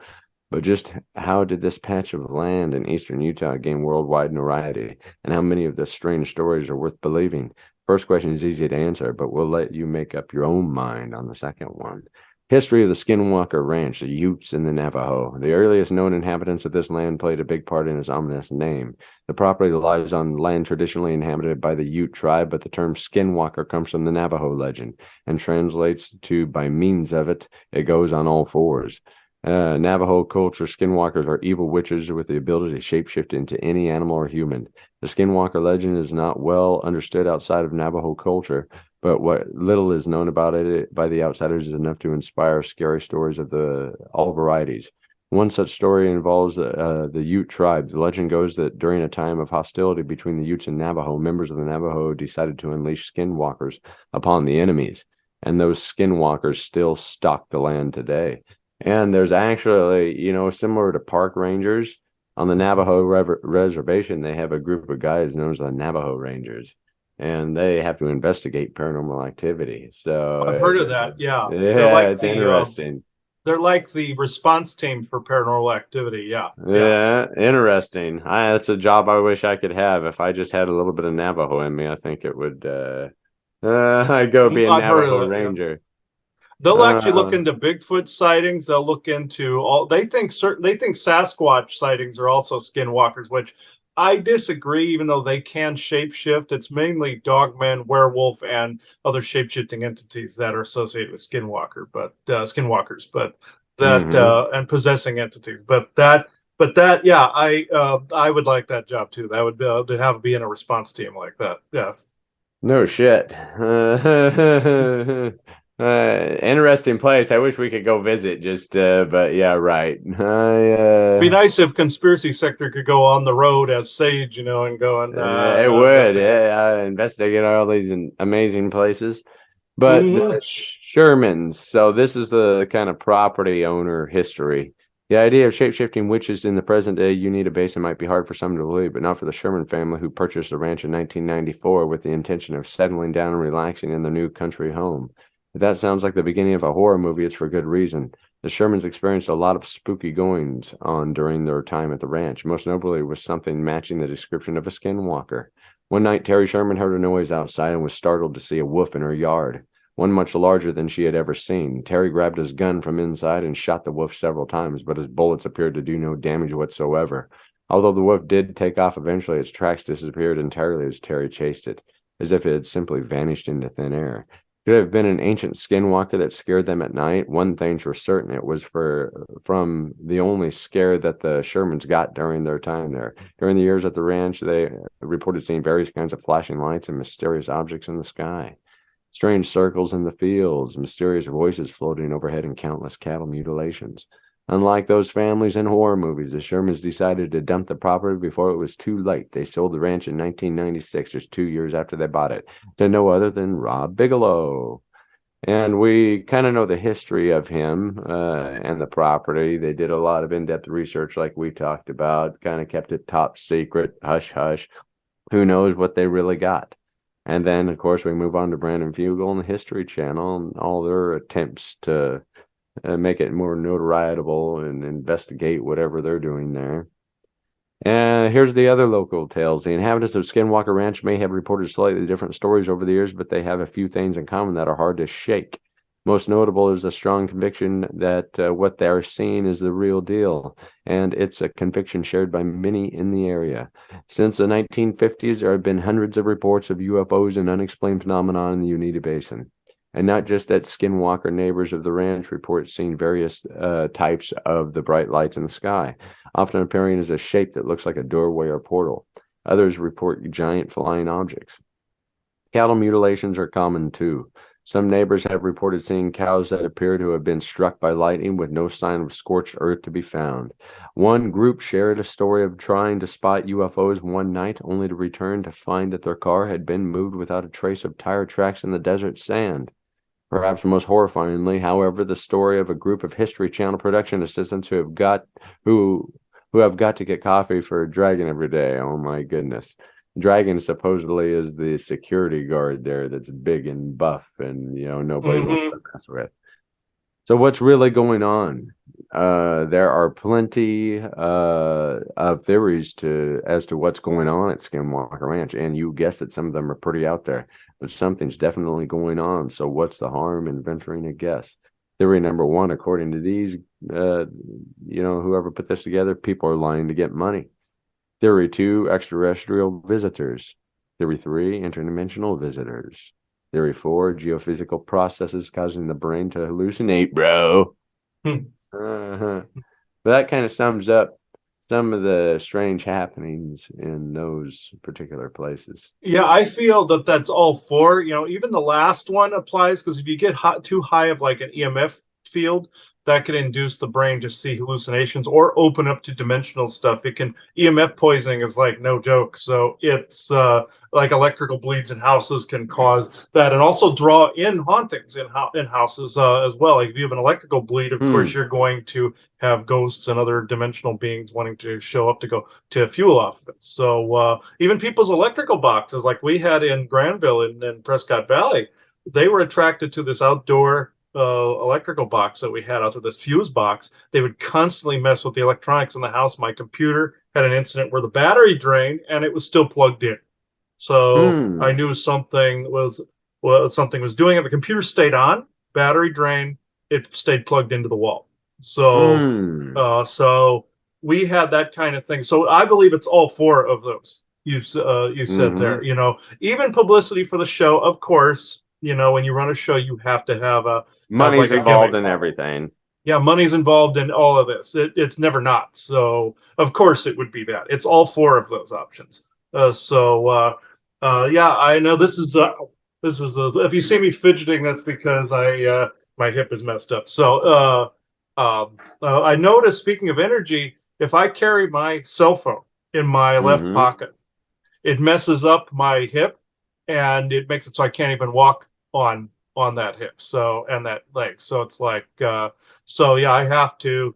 But just how did this patch of land in eastern Utah gain worldwide notoriety, and how many of the strange stories are worth believing? First question is easy to answer, but we'll let you make up your own mind on the second one. History of the Skinwalker Ranch, the Utes and the Navajo. The earliest known inhabitants of this land played a big part in its ominous name. The property lies on land traditionally inhabited by the Ute tribe, but the term Skinwalker comes from the Navajo legend and translates to by means of it, it goes on all fours. Navajo culture, skinwalkers are evil witches with the ability to shapeshift into any animal or human. The Skinwalker legend is not well understood outside of Navajo culture, but what little is known about it by the outsiders is enough to inspire scary stories of all varieties. One such story involves the Ute tribe. The legend goes that during a time of hostility between the Utes and Navajo, members of the Navajo decided to unleash skinwalkers upon the enemies, and those skinwalkers still stalk the land today. And there's actually, similar to park rangers, on the Navajo reservation, they have a group of guys known as the Navajo Rangers, and they have to investigate paranormal activity. So I've heard of that. Yeah, it's interesting. They're like the response team for paranormal activity. Yeah. Interesting. That's a job I wish I could have. If I just had a little bit of Navajo in me, I think it would. I'd go be a Navajo Ranger. Yeah. They'll actually look into Bigfoot sightings. They'll look into all. They think Sasquatch sightings are also skinwalkers, which I disagree. Even though they can shapeshift, it's mainly dogmen, werewolf, and other shapeshifting entities that are associated with skinwalkers. But that and possessing entities. But that, yeah, I would like that job too. That would to be in a response team like that. Yeah. No shit. Interesting place. I wish we could go visit. But yeah, right. It'd be nice if Conspiracy Sector could go on the road as Sage, and go and it would, investigate all these amazing places. But the Shermans. So this is the kind of property owner history. The idea of shape-shifting witches in the present-day Uinta Basin might be hard for some to believe, but not for the Sherman family, who purchased the ranch in 1994 with the intention of settling down and relaxing in their new country home. If that sounds like the beginning of a horror movie, it's for good reason. The Shermans experienced a lot of spooky goings on during their time at the ranch. Most notably was something matching the description of a skinwalker. One night, Terry Sherman heard a noise outside and was startled to see a wolf in her yard, one much larger than she had ever seen. Terry grabbed his gun from inside and shot the wolf several times, but his bullets appeared to do no damage whatsoever. Although the wolf did take off eventually, its tracks disappeared entirely as Terry chased it, as if it had simply vanished into thin air. Could it have been an ancient skinwalker that scared them at night? One thing's for certain, it was from the only scare that the Shermans got during their time there. During the years at the ranch, they reported seeing various kinds of flashing lights and mysterious objects in the sky. Strange circles in the fields, mysterious voices floating overhead, and countless cattle mutilations. Unlike those families in horror movies, the Shermans decided to dump the property before it was too late. They sold the ranch in 1996, just 2 years after they bought it, to no other than Rob Bigelow. And we kind of know the history of him and the property. They did a lot of in-depth research like we talked about, kind of kept it top secret, hush-hush. Who knows what they really got? And then, of course, we move on to Brandon Fugel and the History Channel and all their attempts to make it more notorietable and investigate whatever they're doing there. And here's the other local tales. The inhabitants of Skinwalker Ranch may have reported slightly different stories over the years, but they have a few things in common that are hard to shake. Most notable is a strong conviction that what they are seeing is the real deal, and it's a conviction shared by many in the area. Since the 1950s, there have been hundreds of reports of UFOs and unexplained phenomena in the Uinta Basin. And not just at Skinwalker, neighbors of the ranch report seeing various types of the bright lights in the sky, often appearing as a shape that looks like a doorway or portal. Others report giant flying objects. Cattle mutilations are common too. Some neighbors have reported seeing cows that appear to have been struck by lightning with no sign of scorched earth to be found. One group shared a story of trying to spot UFOs one night, only to return to find that their car had been moved without a trace of tire tracks in the desert sand. Perhaps most horrifyingly, however, the story of a group of History Channel production assistants who have got to get coffee for Dragon every day. Oh my goodness. Dragon supposedly is the security guard there that's big and buff and nobody wants to mess with. So what's really going on? There are plenty of theories as to what's going on at Skinwalker Ranch, and you guessed it, some of them are pretty out there, but something's definitely going on. So what's the harm in venturing a guess? Theory number one, according to these, whoever put this together, people are lying to get money. Theory two, extraterrestrial visitors. Theory three, interdimensional visitors. Theory four, geophysical processes causing the brain to hallucinate, bro. But that kind of sums up some of the strange happenings in those particular places. Yeah, I feel that that's all four. Even the last one applies, because if you get too high of like an EMF field, that can induce the brain to see hallucinations or open up to dimensional stuff. It can EMF poisoning is like no joke. So it's like electrical bleeds in houses can cause that, and also draw in hauntings in houses as well. Like if you have an electrical bleed, of course you're going to have ghosts and other dimensional beings wanting to show up to go to fuel off of it. So even people's electrical boxes, like we had in Granville in Prescott Valley, they were attracted to this outdoor electrical box that we had out of this fuse box. They would constantly mess with the electronics in the house. My computer had an incident where the battery drained and it was still plugged in. So I knew something was doing it. The computer stayed on, battery drained, it stayed plugged into the wall. So so we had that kind of thing. So I believe it's all four of those you said there. Even publicity for the show, of course. When you run a show, you have to have money's involved in everything. Yeah, money's involved in all of this. It's never not. So of course it would be that. It's all four of those options. Yeah, I know this is if you see me fidgeting, that's because my hip is messed up. So I noticed, speaking of energy, if I carry my cell phone in my left pocket, it messes up my hip and it makes it so I can't even walk on that hip, and that leg. So it's like yeah, I have to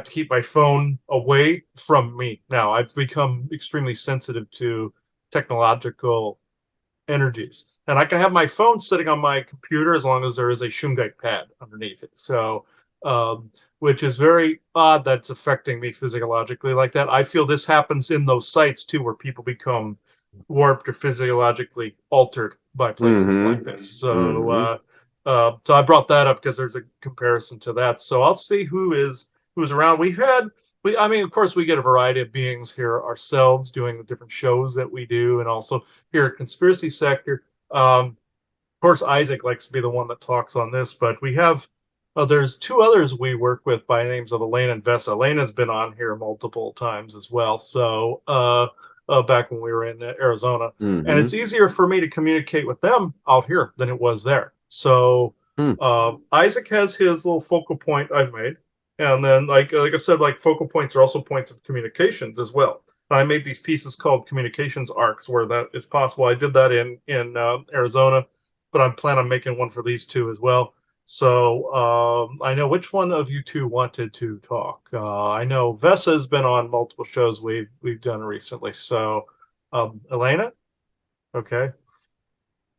keep my phone away from me now. I've become extremely sensitive to technological energies, and I can have my phone sitting on my computer as long as there is a shungite pad underneath it. So which is very odd that's affecting me physiologically like that. I feel this happens in those sites too, where people become warped or physiologically altered by places like this. So so I brought that up because there's a comparison to that. So I'll see who's around. I mean, of course, we get a variety of beings here ourselves doing the different shows that we do, and also here at Conspiracy Sector. Of course, Isaac likes to be the one that talks on this, but we have there's two others we work with by the names of Elena and Vessa. Elena's been on here multiple times as well. So back when we were in Arizona, and it's easier for me to communicate with them out here than it was there. So Isaac has his little focal point I've made, and then like I said, like focal points are also points of communications as well. I made these pieces called communications arcs where that is possible. I did that in Arizona, but I'm planning on making one for these two as well. So I know which one of you two wanted to talk. I know Vessa has been on multiple shows we've done recently. So Elena, okay.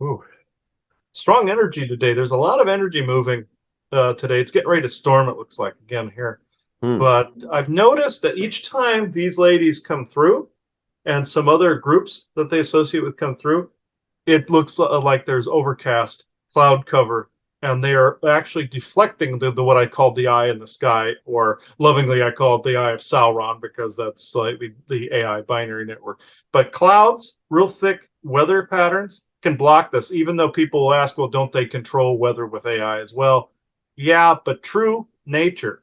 Ooh. Strong energy today. There's a lot of energy moving today. It's getting ready to storm, it looks like, again here. But I've noticed that each time these ladies come through and some other groups that they associate with come through, it looks like there's overcast, cloud cover, and they are actually deflecting the what I called the eye in the sky, or lovingly I call it the eye of Sauron, because that's slightly the AI binary network. But clouds, real thick weather patterns can block this, even though people will ask, well, don't they control weather with AI as well? Yeah, but true nature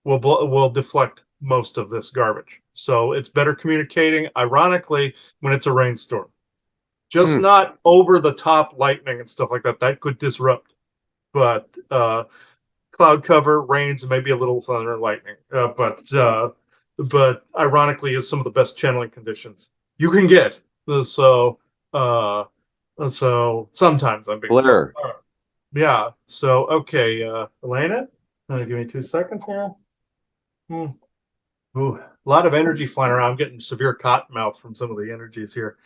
will deflect most of this garbage. So it's better communicating, ironically, when it's a rainstorm. Just not over the top lightning and stuff like that. That could disrupt. But cloud cover, rains, and maybe a little thunder and lightning. But ironically, is some of the best channeling conditions you can get. So uh, so sometimes I'm being told. Blair. Yeah. So okay, Elena, give me 2 seconds here. Ooh, a lot of energy flying around. I'm getting severe cotton mouth from some of the energies here.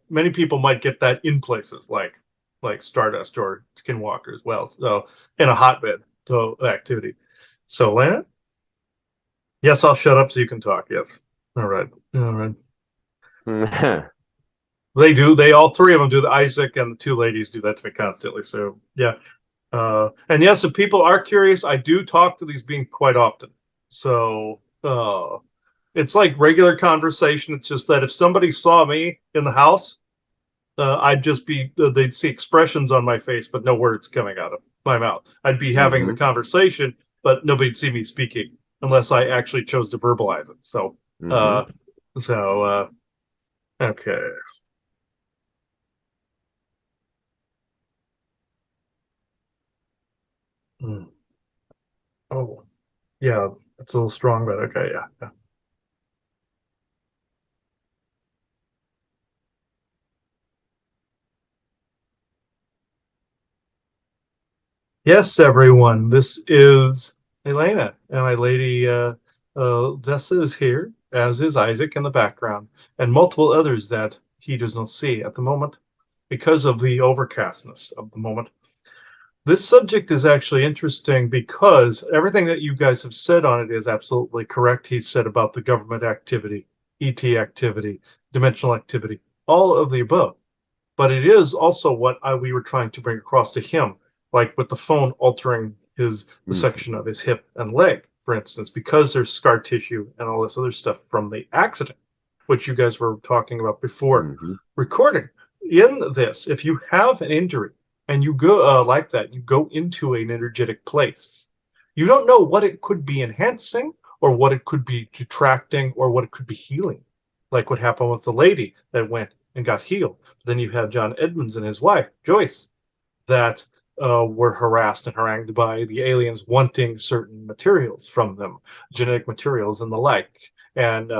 Many people might get that in places like Stardust or Skinwalker as well. So in a hotbed, so activity. So Lana, yes, I'll shut up so you can talk. Yes. All right. All right. They do. They all three of them do. Isaac and the two ladies do that to me constantly. So yeah. And yes, if people are curious, I do talk to these beings quite often. So it's like regular conversation. It's just that if somebody saw me in the house, I'd just be, they'd see expressions on my face, but no words coming out of my mouth. I'd be having the conversation, but nobody'd see me speaking unless I actually chose to verbalize it. So, okay. Oh, yeah, it's a little strong, but okay, yeah. Yes, everyone, this is Elena, and my lady Dessa is here, as is Isaac in the background, and multiple others that he does not see at the moment because of the overcastness of the moment. This subject is actually interesting because everything that you guys have said on it is absolutely correct. He said about the government activity, ET activity, dimensional activity, all of the above. But it is also what we were trying to bring across to him, like with the phone altering the section of his hip and leg, for instance, because there's scar tissue and all this other stuff from the accident, which you guys were talking about before recording. In this, if you have an injury and you go like that, you go into an energetic place. You don't know what it could be enhancing or what it could be detracting or what it could be healing, like what happened with the lady that went and got healed. Then you have John Edmonds and his wife, Joyce, that were harassed and harangued by the aliens wanting certain materials from them, genetic materials and the like, and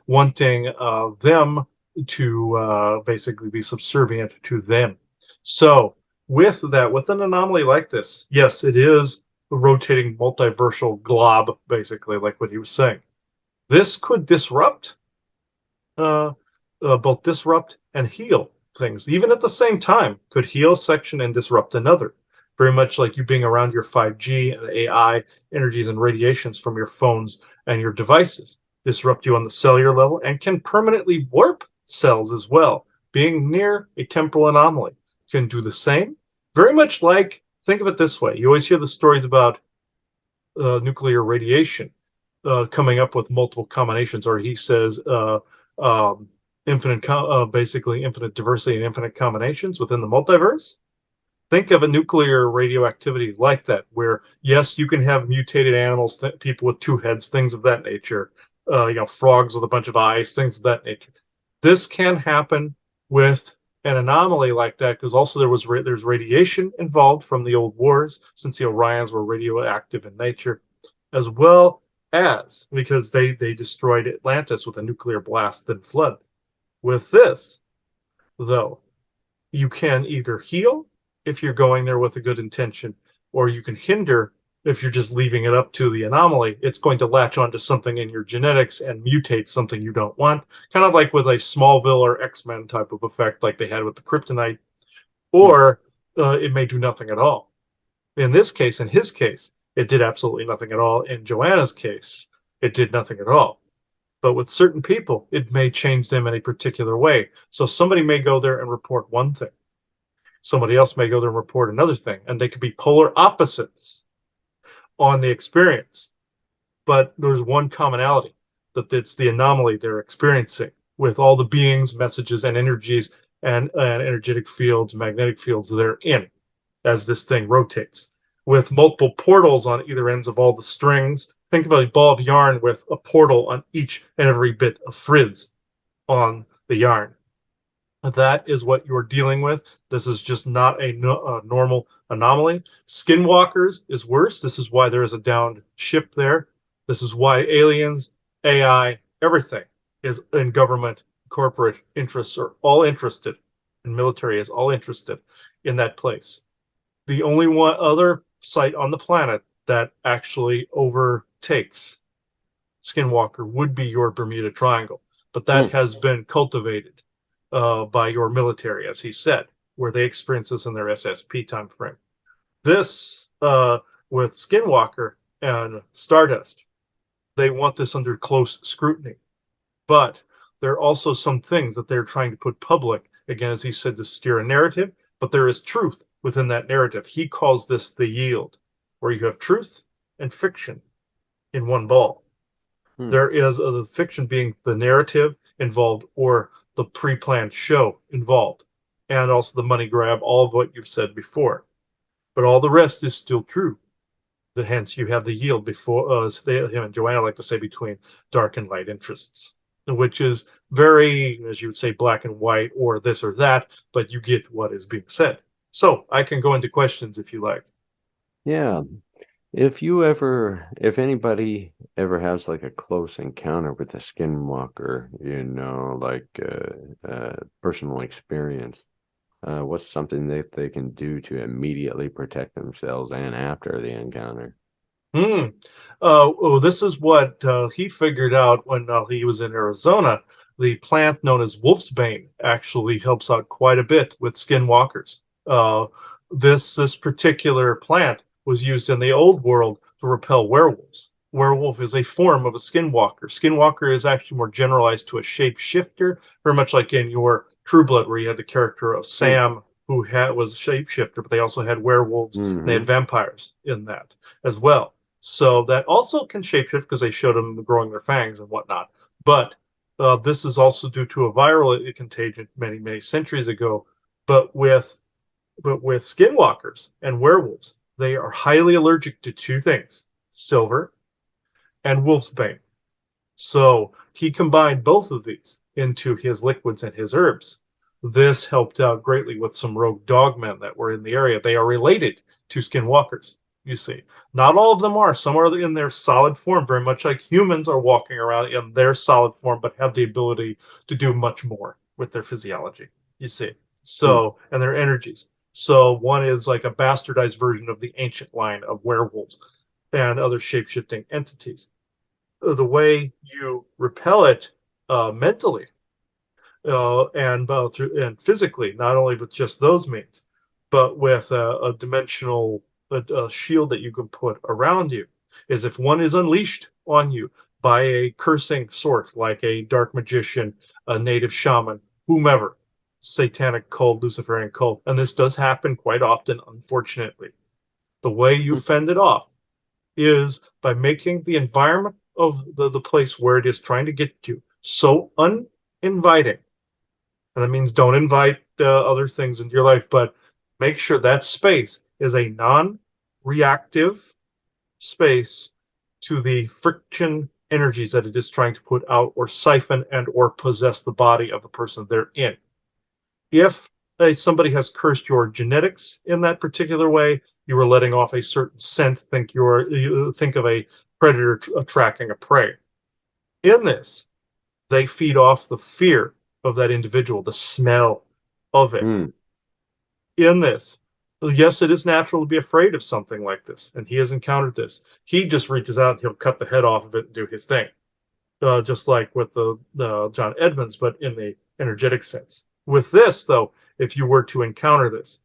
wanting them to basically be subservient to them. So, with that, with an anomaly like this, yes, it is a rotating multiversal glob, basically, like what he was saying. This could disrupt both disrupt and heal things, even at the same time, could heal section and disrupt another. Very much like you being around your 5G and AI energies and radiations from your phones and your devices, disrupt you on the cellular level and can permanently warp cells as well. Being near a temporal anomaly can do the same. Very much like, think of it this way, you always hear the stories about nuclear radiation coming up with multiple combinations, or he says basically infinite diversity and infinite combinations within the multiverse. Think of a nuclear radioactivity like that, where yes, you can have mutated animals, people with two heads, things of that nature, frogs with a bunch of eyes, things of that nature. This can happen with an anomaly like that because also there's radiation involved from the old wars, since the Orions were radioactive in nature, as well as because they destroyed Atlantis with a nuclear blast and flood. With this, though, you can either heal if you're going there with a good intention, or you can hinder if you're just leaving it up to the anomaly. It's going to latch onto something in your genetics and mutate something you don't want, kind of like with a Smallville or X-Men type of effect like they had with the kryptonite, or it may do nothing at all. In his case, it did absolutely nothing at all. In Joanna's case, it did nothing at all. But with certain people, it may change them in a particular way. So somebody may go there and report one thing. Somebody else may go there and report another thing, and they could be polar opposites on the experience. But there's one commonality, that it's the anomaly they're experiencing with all the beings, messages, and energies and energetic fields, magnetic fields they're in as this thing rotates. With multiple portals on either ends of all the strings, think of a ball of yarn with a portal on each and every bit of frizz on the yarn. That is what you're dealing with. This is just not a normal anomaly. Skinwalkers is worse. This is why there is a downed ship there. This is why aliens, AI, everything is in government, corporate interests are all interested, and military is all interested in that place. The only one other site on the planet that actually overtakes Skinwalker would be your Bermuda Triangle, but that has been cultivated by your military, as he said, where they experience this in their SSP time frame. This with Skinwalker and Stardust, they want this under close scrutiny, but there are also some things that they're trying to put public, again, as he said, to steer a narrative, but there is truth within that narrative. He calls this the yield, where you have truth and fiction in one ball. There is the fiction being the narrative involved or the pre-planned show involved, and also the money grab, all of what you've said before. But all the rest is still true. Hence, you have the yield before, him and Joanna like to say, between dark and light interests, which is very, as you would say, black and white or this or that, but you get what is being said. So I can go into questions if you like. Yeah. If anybody ever has like a close encounter with a skinwalker, like personal experience, what's something that they can do to immediately protect themselves and after the encounter? This is what he figured out when he was in Arizona. The plant known as wolfsbane actually helps out quite a bit with skinwalkers. This particular plant was used in the old world to repel werewolves. Werewolf is a form of a skinwalker. Skinwalker is actually more generalized to a shapeshifter, very much like in your True Blood, where you had the character of Sam, who was a shapeshifter, but they also had werewolves, and they had vampires in that as well. So that also can shapeshift because they showed them growing their fangs and whatnot. But this is also due to a viral contagion many, many centuries ago. But with skinwalkers and werewolves, they are highly allergic to two things: silver and wolfsbane. So he combined both of these into his liquids and his herbs. This helped out greatly with some rogue dogmen that were in the area. They are related to skinwalkers, you see. Not all of them are. Some are in their solid form, very much like humans are walking around in their solid form, but have the ability to do much more with their physiology, you see. So, and their energies. So one is like a bastardized version of the ancient line of werewolves and other shape-shifting entities. The way you repel it mentally and physically, not only with just those means, but with a dimensional a shield that you can put around you, is if one is unleashed on you by a cursing sort, like a dark magician, a native shaman, whomever, satanic cult, Luciferian cult, and this does happen quite often, unfortunately. The way you fend it off is by making the environment of the place where it is trying to get you so uninviting. And that means don't invite other things into your life, but make sure that space is a non-reactive space to the friction energies that it is trying to put out or siphon and or possess the body of the person they're in. If somebody has cursed your genetics in that particular way, you are letting off a certain scent. Think of a predator tracking a prey. In this, they feed off the fear of that individual, the smell of it. In this, yes, it is natural to be afraid of something like this, and he has encountered this. He just reaches out and he'll cut the head off of it and do his thing, just like with the John Edmonds, but in the energetic sense. With this, though, if you were to encounter this,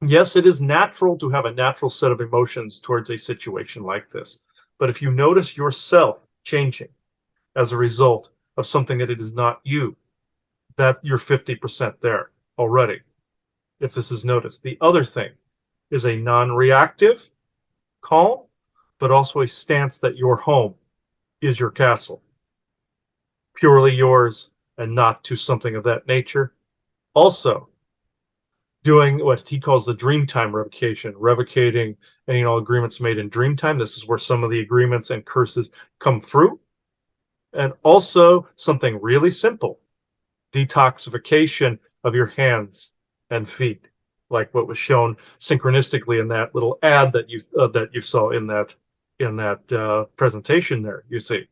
yes, it is natural to have a natural set of emotions towards a situation like this. But if you notice yourself changing as a result of something that it is not you, that you're 50% there already. if this is noticed. The other thing is a non-reactive calm, but also a stance that your home is your castle, purely yours and not to something of that nature. Also, doing what he calls the dreamtime revocation, revocating any and all agreements made in dreamtime. This is where some of the agreements and curses come through. And also something really simple, detoxification of your hands and feet, like what was shown synchronistically in that little ad that you saw in that presentation there. You see,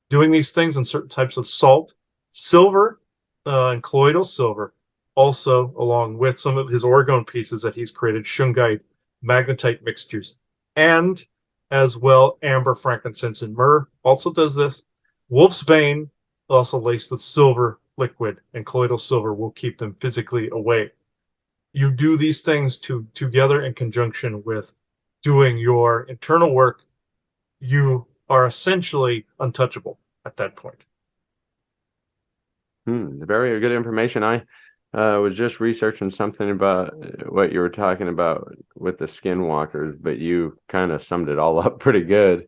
doing these things in certain types of salt, silver, and colloidal silver, also along with some of his orgone pieces that he's created, shungite, magnetite mixtures, and as well amber, frankincense, and myrrh also does this. Wolf's bane, also laced with silver liquid, and colloidal silver will keep them physically away. You do these things together in conjunction with doing your internal work, you are essentially untouchable at that point. Very good information. I was just researching something about what you were talking about with the skinwalkers, but you kind of summed it all up pretty good.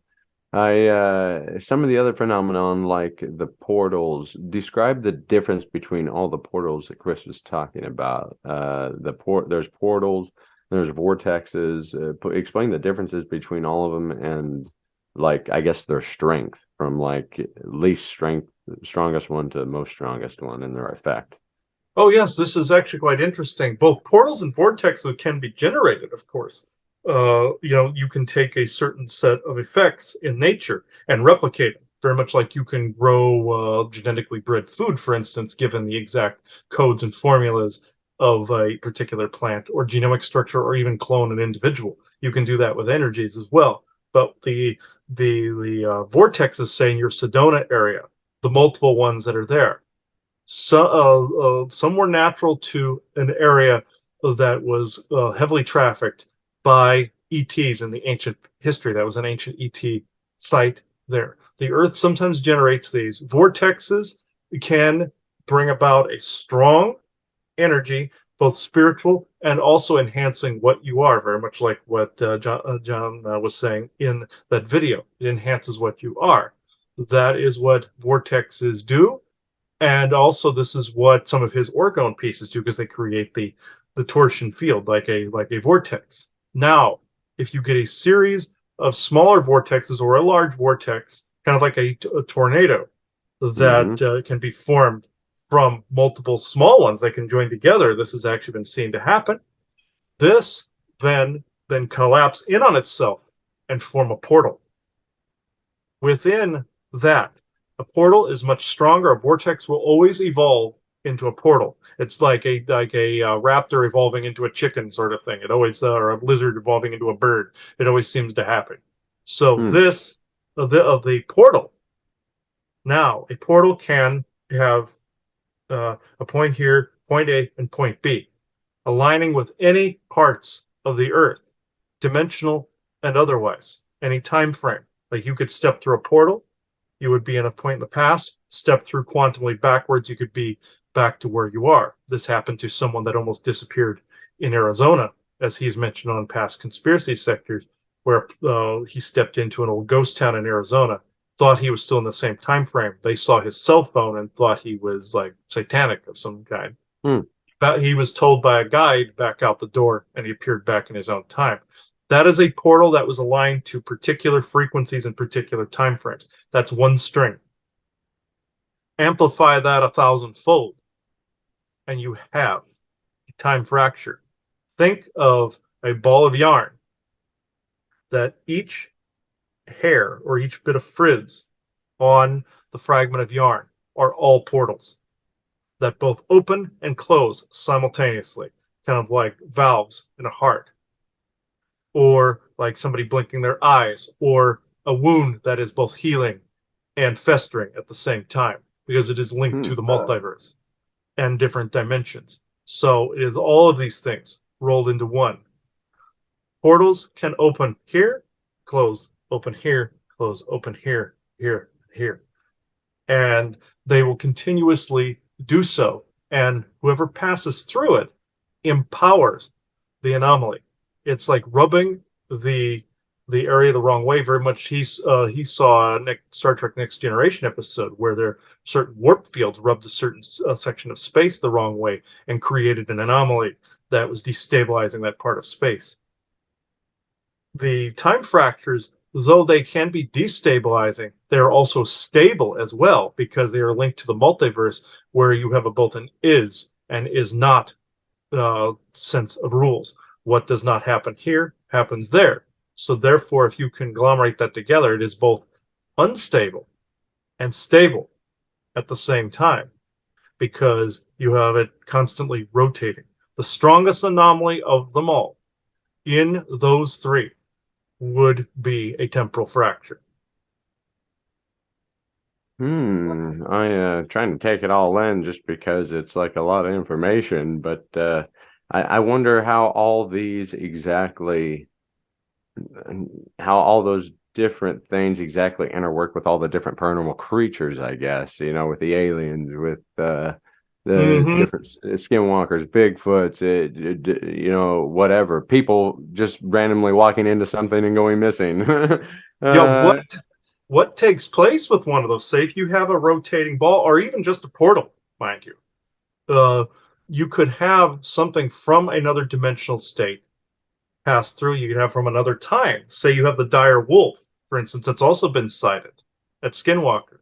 Some of the other phenomenon, like the portals, describe the difference between all the portals that Chris was talking about. There's portals, there's vortexes. Explain the differences between all of them and, like, I guess their strength, from like least strength, strongest one to most strongest one, and their effect. Oh, yes, this is actually quite interesting. Both portals and vortexes can be generated, of course. You can take a certain set of effects in nature and replicate them, very much like you can grow genetically bred food, for instance, given the exact codes and formulas of a particular plant or genomic structure, or even clone an individual. You can do that with energies as well. But the vortexes, say in your Sedona area, the multiple ones that are there, some were natural to an area that was heavily trafficked by ETs in the ancient history. That was an ancient ET site there. The Earth sometimes generates these vortexes. It can bring about a strong energy, both spiritual and also enhancing what you are, very much like what John was saying in that video. It enhances what you are. That is what vortexes do. And also, this is what some of his orgone pieces do, because they create the torsion field like a vortex. Now, if you get a series of smaller vortexes or a large vortex, kind of like a tornado, that can be formed from multiple small ones that can join together. This has actually been seen to happen. This then collapse in on itself and form a portal. Within that, a portal is much stronger. A vortex will always evolve into a portal. It's like a raptor evolving into a chicken sort of thing. It always, or a lizard evolving into a bird. It always seems to happen. So this of the portal. Now, a portal can have a point here, point A, and point B, aligning with any parts of the Earth, dimensional and otherwise, any time frame. Like, you could step through a portal, you would be in a point in the past, step through quantumly backwards, you could be back to where you are. This happened to someone that almost disappeared in Arizona, as he's mentioned on past conspiracy sectors, where he stepped into an old ghost town in Arizona, thought he was still in the same time frame. They saw his cell phone and thought he was like satanic of some kind. But he was told by a guide back out the door, and he appeared back in his own time. That is a portal that was aligned to particular frequencies and particular time frames. That's one string. Amplify that 1,000-fold, and you have a time fracture. Think of a ball of yarn that each hair or each bit of frizz on the fragment of yarn are all portals that both open and close simultaneously, kind of like valves in a heart, or like somebody blinking their eyes, or a wound that is both healing and festering at the same time, because it is linked to the multiverse and different dimensions. So it is all of these things rolled into one. Portals can open here, close, open here, close, open here, here, here. And they will continuously do so. And whoever passes through it empowers the anomaly. It's like rubbing the area the wrong way. Very much he saw a Star Trek Next Generation episode where there certain warp fields rubbed a certain section of space the wrong way and created an anomaly that was destabilizing that part of space. The time fractures, though they can be destabilizing, they are also stable as well because they are linked to the multiverse, where you have both an is and is not sense of rules. What does not happen here happens there. So therefore, if you conglomerate that together, it is both unstable and stable at the same time because you have it constantly rotating. The strongest anomaly of them all in those three would be a temporal fracture. I trying to take it all in just because it's like a lot of information, but I wonder how all these exactly, how all those different things exactly interwork with all the different paranormal creatures, I guess, with the aliens, with the different skinwalkers, Bigfoots, whatever. People just randomly walking into something and going missing. Yeah, what takes place with one of those? Say if you have a rotating ball or even just a portal, mind you, you could have something from another dimensional state pass through. You could have from another time. Say you have the dire wolf, for instance, that's also been sighted at Skinwalker.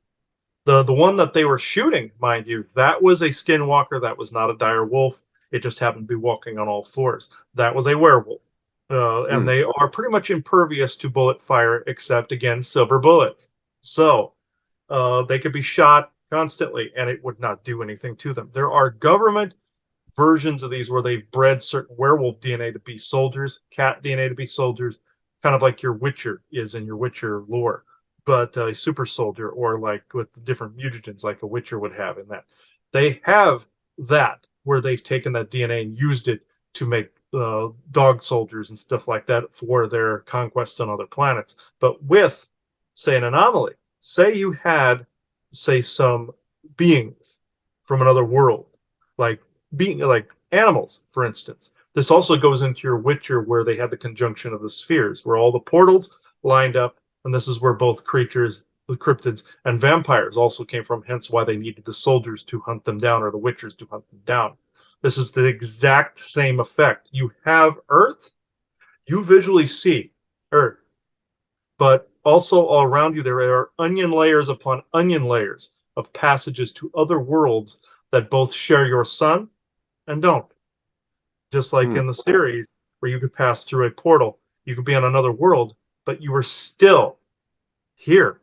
The one that they were shooting, mind you, that was a Skinwalker. That was not a dire wolf. It just happened to be walking on all fours. That was a werewolf. And they are pretty much impervious to bullet fire, except again silver bullets. So they could be shot constantly, and it would not do anything to them. There are government versions of these where they've bred certain werewolf DNA to be soldiers, cat DNA to be soldiers, kind of like your Witcher is in your Witcher lore, but a super soldier, or like with the different mutagens like a Witcher would have in that. They have that where they've taken that DNA and used it to make dog soldiers and stuff like that for their conquest on other planets. But with, say, an anomaly, say you had, say, some beings from another world, like being like animals, for instance. This also goes into your Witcher, where they had the conjunction of the spheres, where all the portals lined up, and this is where both creatures, the cryptids, and vampires also came from, hence why they needed the soldiers to hunt them down, or the Witchers to hunt them down. This is the exact same effect. You have Earth, you visually see Earth, but also all around you there are onion layers upon onion layers of passages to other worlds that both share your sun and don't. Just like in the series, where you could pass through a portal, you could be on another world, but you were still here.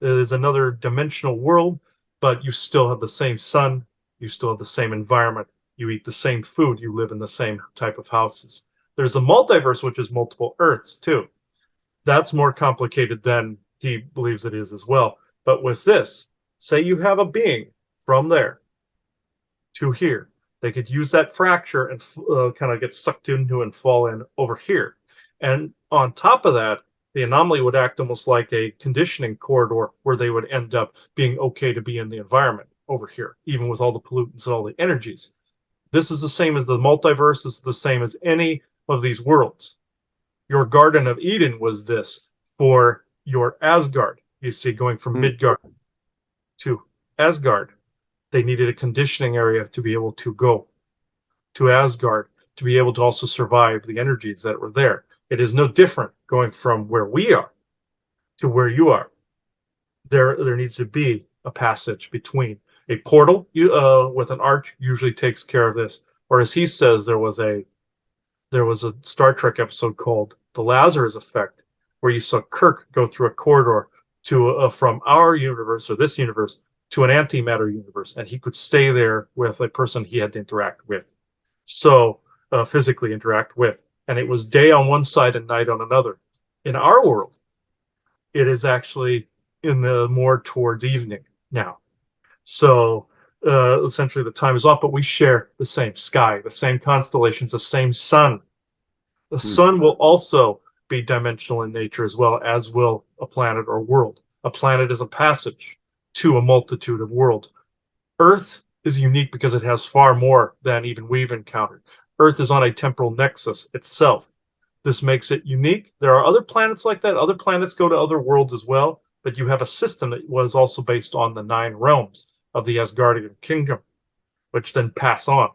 There's another dimensional world, but you still have the same sun, you still have the same environment, you eat the same food, you live in the same type of houses. There's a multiverse, which is multiple Earths, too. That's more complicated than he believes it is as well. But with this, say you have a being from there to here. They could use that fracture and kind of get sucked into and fall in over here. And on top of that, the anomaly would act almost like a conditioning corridor where they would end up being okay to be in the environment over here, even with all the pollutants and all the energies. This is the same as the multiverse. This is the same as any of these worlds. Your Garden of Eden was this for your Asgard. You see, going from Midgard to Asgard, they needed a conditioning area to be able to go to Asgard, to be able to also survive the energies that were there. It is no different going from where we are to where you are. There needs to be a passage between. A portal with an arch usually takes care of this. Or as he says, there was a Star Trek episode called The Lazarus Effect, where you saw Kirk go through a corridor to from our universe, or this universe, to an antimatter universe, and he could stay there with a person he had to interact with. So physically interact with. And it was day on one side and night on another. In our world, it is actually in the more towards evening now. So essentially the time is off, but we share the same sky, the same constellations, the same sun. The sun will also be dimensional in nature as well, as will a planet or world. A planet is a passage to a multitude of worlds. Earth is unique because it has far more than even we've encountered. Earth is on a temporal nexus itself. This makes it unique. There are other planets like that. Other planets go to other worlds as well, but you have a system that was also based on the 9 realms of the Asgardian kingdom, which then pass on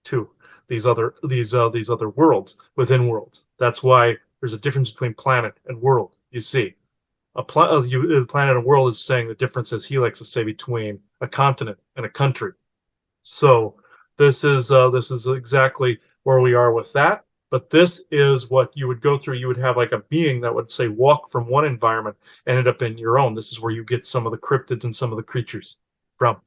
to these other worlds within worlds. That's why there's a difference between planet and world. You see, a planet and world is saying the difference, as he likes to say, between a continent and a country. So this is exactly where we are with that. But this is what you would go through. You would have like a being that would say walk from one environment, ended up in your own. This is where you get some of the cryptids and some of the creatures from.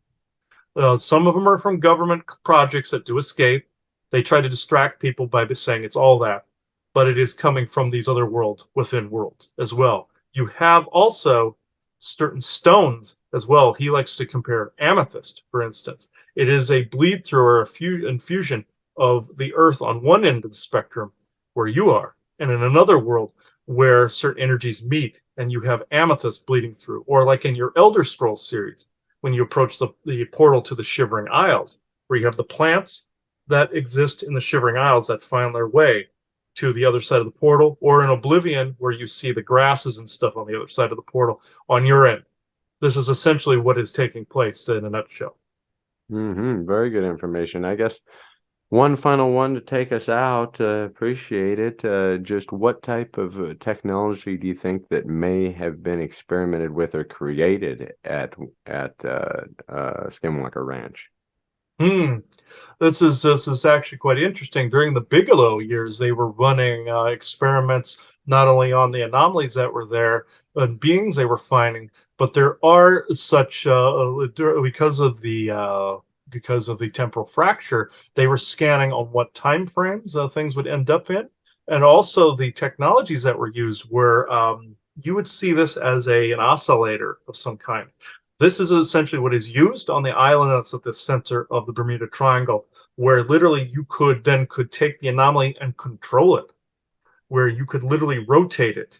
Some of them are from government projects that do escape. They try to distract people by saying it's all that, but it is coming from these other worlds within worlds as well. You have also certain stones as well. He likes to compare amethyst, for instance. It is a bleed through or a infusion of the earth on one end of the spectrum where you are, and in another world where certain energies meet and you have amethyst bleeding through, or like in your Elder Scrolls series, when you approach the portal to the Shivering Isles, where you have the plants that exist in the Shivering Isles that find their way to the other side of the portal, or in Oblivion, where you see the grasses and stuff on the other side of the portal on your end. This is essentially what is taking place in a nutshell. Very good information. I guess one final one to take us out. Appreciate it. Just what type of technology do you think that may have been experimented with or created at Skinwalker Ranch? This is actually quite interesting. During the Bigelow years, they were running experiments not only on the anomalies that were there and beings they were finding, but there are such because of the temporal fracture, they were scanning on what time frames things would end up in, and also the technologies that were used were you would see this as an oscillator of some kind. This is essentially what is used on the island that's at the center of the Bermuda Triangle, where literally you could take the anomaly and control it, where you could literally rotate it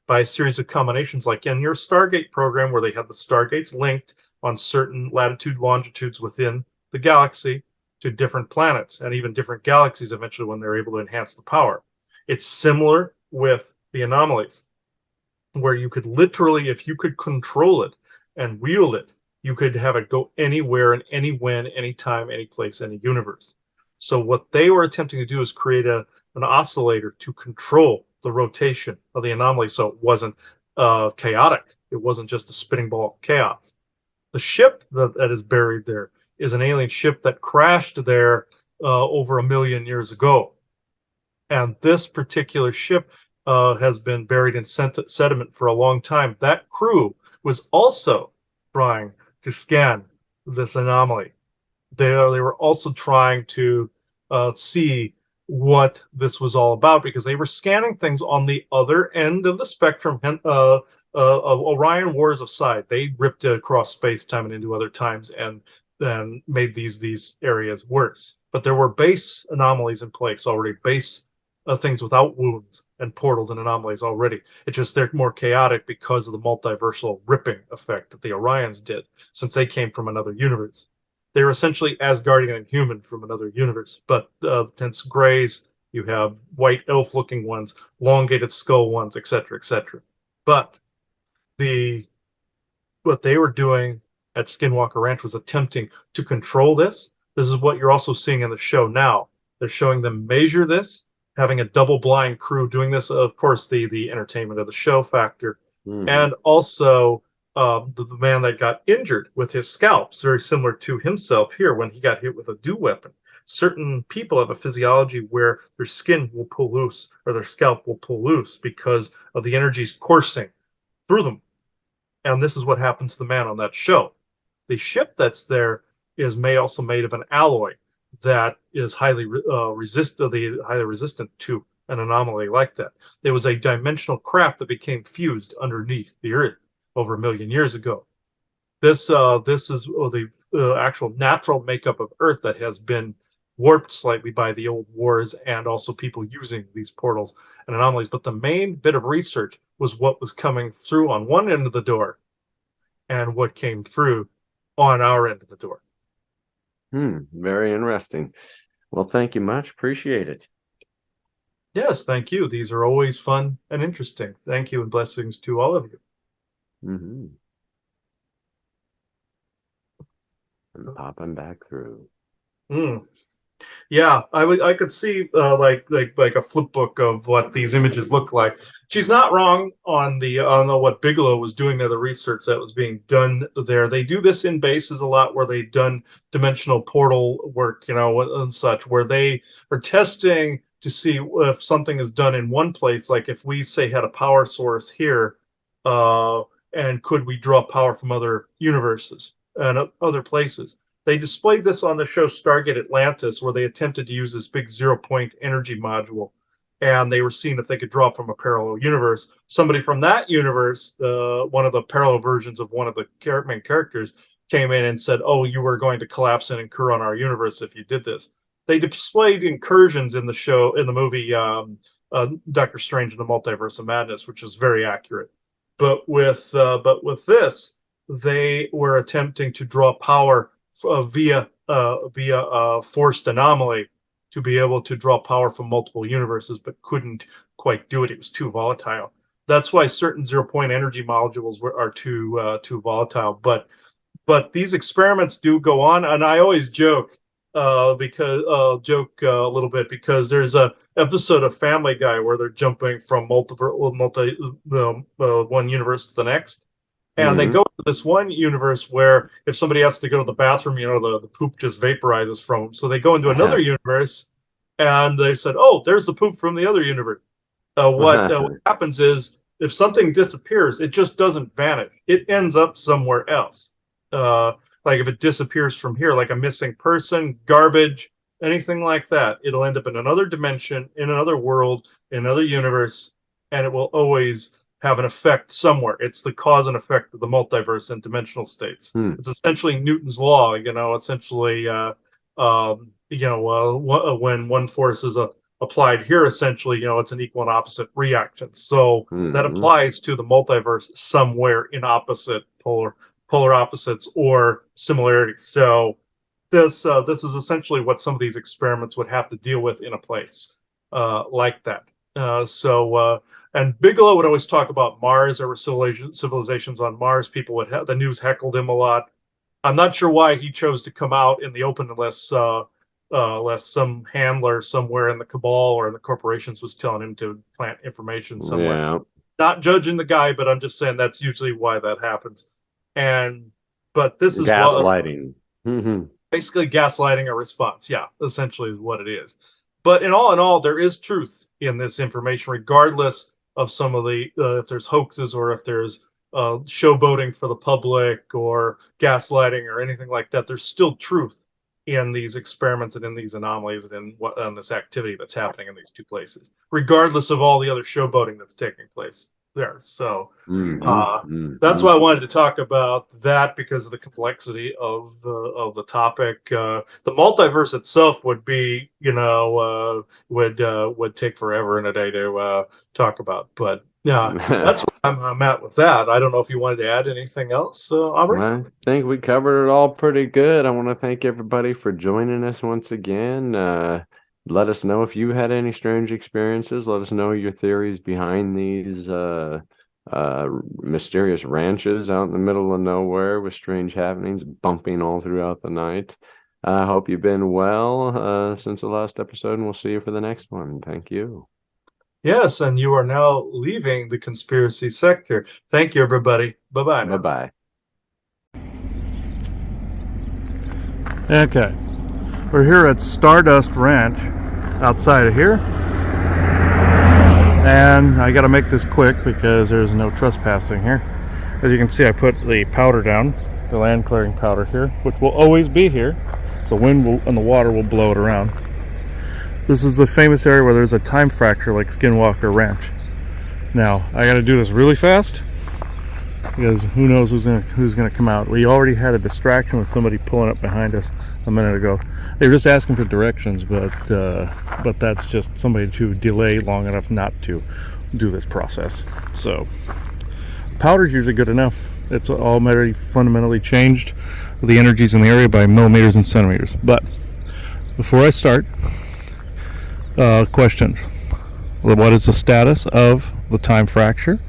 by a series of combinations, like in your Stargate program, where they have the Stargates linked on certain latitude, longitudes within the galaxy to different planets and even different galaxies eventually when they're able to enhance the power. It's similar with the anomalies, where you could literally, if you could control it and wield it, you could have it go anywhere and any when, anytime, any place, any universe. So what they were attempting to do is create an oscillator to control the rotation of the anomaly so it wasn't chaotic. It wasn't just a spinning ball of chaos. The ship that is buried there is an alien ship that crashed there over 1 million years ago. And this particular ship has been buried in sediment for a long time. That crew was also trying to scan this anomaly. They were also trying to see what this was all about, because they were scanning things on the other end of the spectrum of Orion Wars aside. They ripped it across space time and into other times and then made these areas worse. But there were base anomalies in place already, base things without wounds and portals and anomalies already. It's just they're more chaotic because of the multiversal ripping effect that the Orions did, since they came from another universe. They were essentially Asgardian and human from another universe, but hence grays, you have white elf-looking ones, elongated skull ones, etc., etc. But what they were doing at Skinwalker Ranch was attempting to control this. This is what you're also seeing in the show now. They're showing them measure this, having a double-blind crew doing this. Of course, the entertainment of the show factor, and also the man that got injured with his scalps, very similar to himself here when he got hit with a dew weapon. Certain people have a physiology where their skin will pull loose or their scalp will pull loose because of the energies coursing through them. And this is what happened to the man on that show. The ship that's there is also made of an alloy that is highly resistant to an anomaly like that. There was a dimensional craft that became fused underneath the Earth over 1 million years ago. This is the actual natural makeup of Earth that has been warped slightly by the old wars and also people using these portals and anomalies. But the main bit of research was what was coming through on one end of the door and what came through on our end of the door. Very interesting. Well, thank you much. Appreciate it. Yes, thank you. These are always fun and interesting. Thank you and blessings to all of you. Mm-hmm. And popping back through. Mm. Yeah, I could see like a flip book of what these images look like. She's not wrong on the on what Bigelow was doing there, the research that was being done there. They do this in bases a lot where they've done dimensional portal work, and such, where they are testing to see if something is done in one place. Like if we say had a power source here, uh, and could we draw power from other universes and other places? They displayed this on the show Stargate Atlantis, where they attempted to use this big 0 point energy module, and they were seeing if they could draw from a parallel universe. Somebody from that universe, one of the parallel versions of one of the main characters, came in and said, "Oh, you were going to collapse and incur on our universe if you did this." They displayed incursions in the show, in the movie Doctor Strange in the Multiverse of Madness, which is very accurate. But with this, they were attempting to draw power via forced anomaly to be able to draw power from multiple universes, but couldn't quite do it. It was too volatile. That's why certain 0 point energy modules are too volatile. But these experiments do go on, and I always joke because a little bit because there's a episode of Family Guy where they're jumping from one universe to the next, and they Mm-hmm. go to this one universe where if somebody has to go to the bathroom, the poop just vaporizes from them. So they go into another universe, and they said, "Oh, there's the poop from the other universe." What happens is if something disappears, it just doesn't vanish. It ends up somewhere else. Uh, like if it disappears from here, like a missing person, garbage, anything like that, it'll end up in another dimension, in another world, in another universe, and it will always have an effect somewhere. It's the cause and effect of the multiverse and dimensional states. Hmm. It's essentially Newton's law. Essentially, when one force is applied here, essentially, it's an equal and opposite reaction. So that Mm-hmm. applies to the multiverse somewhere in opposite polar opposites or similarities. So this is essentially what some of these experiments would have to deal with in a place like that. And Bigelow would always talk about Mars. There were civilizations on Mars. People would have the news heckled him a lot. I'm not sure why he chose to come out in the open unless some handler somewhere in the cabal or in the corporations was telling him to plant information somewhere. Yeah. Not judging the guy, but I'm just saying that's usually why that happens. But this is Gaslighting. Mm-hmm. basically gaslighting a response. Yeah, essentially is what it is. But in all, there is truth in this information, regardless of some of the if there's hoaxes or if there's showboating for the public or gaslighting or anything like that. There's still truth in these experiments and in these anomalies and in this activity that's happening in these two places, regardless of all the other showboating that's taking place there. So that's why I wanted to talk about that, because of the complexity of the topic. The multiverse itself would be, would take forever and a day to talk about. But yeah, that's where I'm at with that. I don't know if you wanted to add anything else, Aubrey. I think we covered it all pretty good. I want to thank everybody for joining us once again. Let us know if you had any strange experiences. Let us know your theories behind these mysterious ranches out in the middle of nowhere with strange happenings bumping all throughout the night. I hope you've been well since the last episode, and we'll see you for the next one. Thank you. Yes, and you are now leaving the conspiracy sector. Thank you, everybody. Bye-bye now. Bye-bye. Okay, we're here at Stardust Ranch outside of here, and I gotta make this quick because there's no trespassing here. As you can see, I put the powder down, the land clearing powder here, which will always be here, so wind and the water will blow it around. This is the famous area where there's a time fracture like Skinwalker Ranch. Now, I gotta do this really fast because who knows who's gonna come out. We already had a distraction with somebody pulling up behind us a minute ago. They were just asking for directions, but that's just somebody to delay long enough not to do this process. So powder's usually good enough. It's already fundamentally changed the energies in the area by millimeters and centimeters. But before I start, questions. What is the status of the time fracture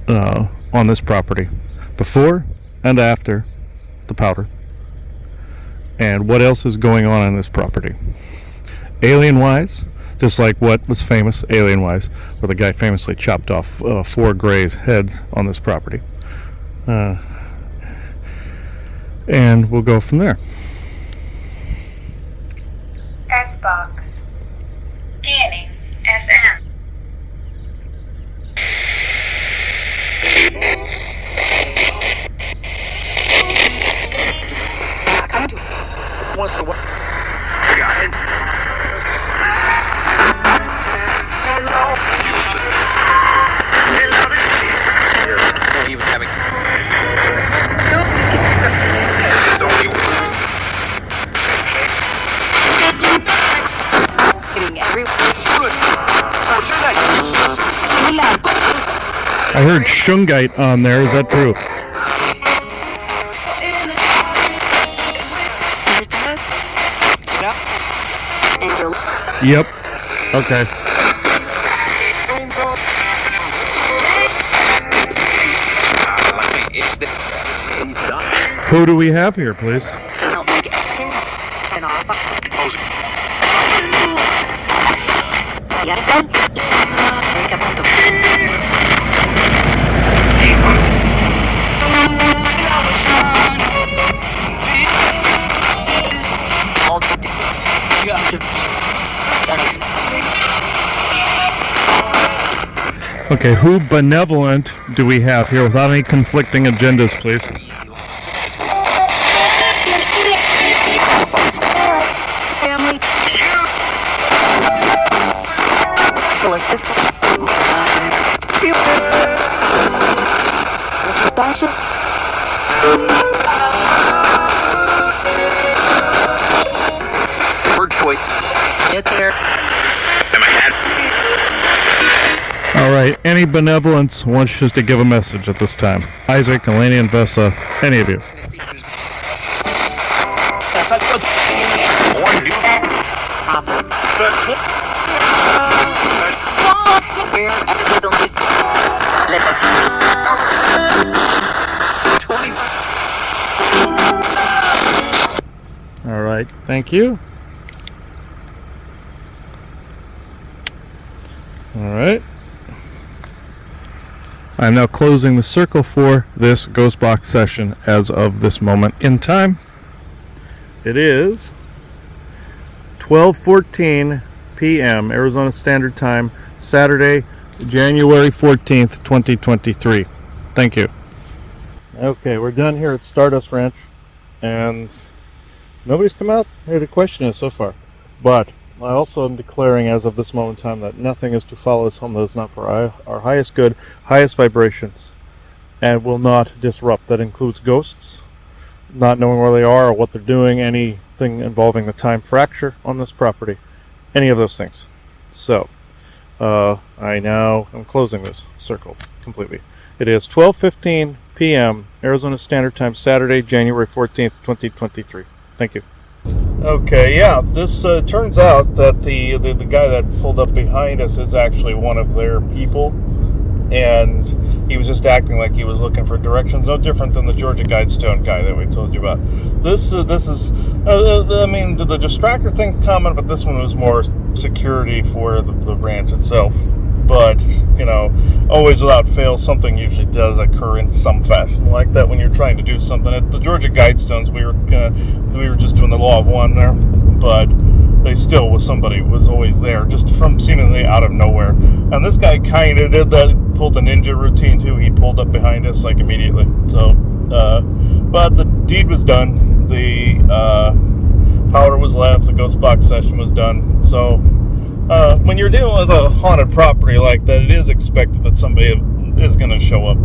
on this property before and after the powder? And what else is going on this property? Alien-wise, just like what was famous Alien-wise, where the guy famously chopped off 4 Greys' heads on this property. And we'll go from there. S-Box. Scanning. SM. He was having I heard Shungite on there. Is that true? Yep. Okay. Who do we have here, please? Okay, who benevolent do we have here without any conflicting agendas, please? word choice. Get there. All right, any benevolence wants us to give a message at this time? Isaac, Eleni, and Vessa, any of you? All right, thank you. All right. I'm now closing the circle for this ghost box session as of this moment in time. It is 12:14 p.m. Arizona Standard Time, Saturday, January 14th, 2023. Thank you. Okay, we're done here at Stardust Ranch, and nobody's come out here to question us so far. But I also am declaring as of this moment in time that nothing is to follow us home that is not for our highest good, highest vibrations, and will not disrupt. That includes ghosts, not knowing where they are or what they're doing, anything involving the time fracture on this property, any of those things. So, I now am closing this circle completely. It is 12:15 p.m. Arizona Standard Time, Saturday, January 14th, 2023. Thank you. Okay, yeah, this turns out that the guy that pulled up behind us is actually one of their people, and he was just acting like he was looking for directions, no different than the Georgia Guidestone guy that we told you about. This is, I mean, the distractor thing's common, but this one was more security for the ranch itself. But, you know, always without fail, something usually does occur in some fashion like that when you're trying to do something. At the Georgia Guidestones, we were just doing the law of one there, but they still was somebody was always there, just from seemingly out of nowhere. And this guy kind of did that, pulled the ninja routine too. He pulled up behind us like immediately. So, but the deed was done. The powder was left. The ghost box session was done. So. When you're dealing with a haunted property like that, it is expected that somebody is going to show up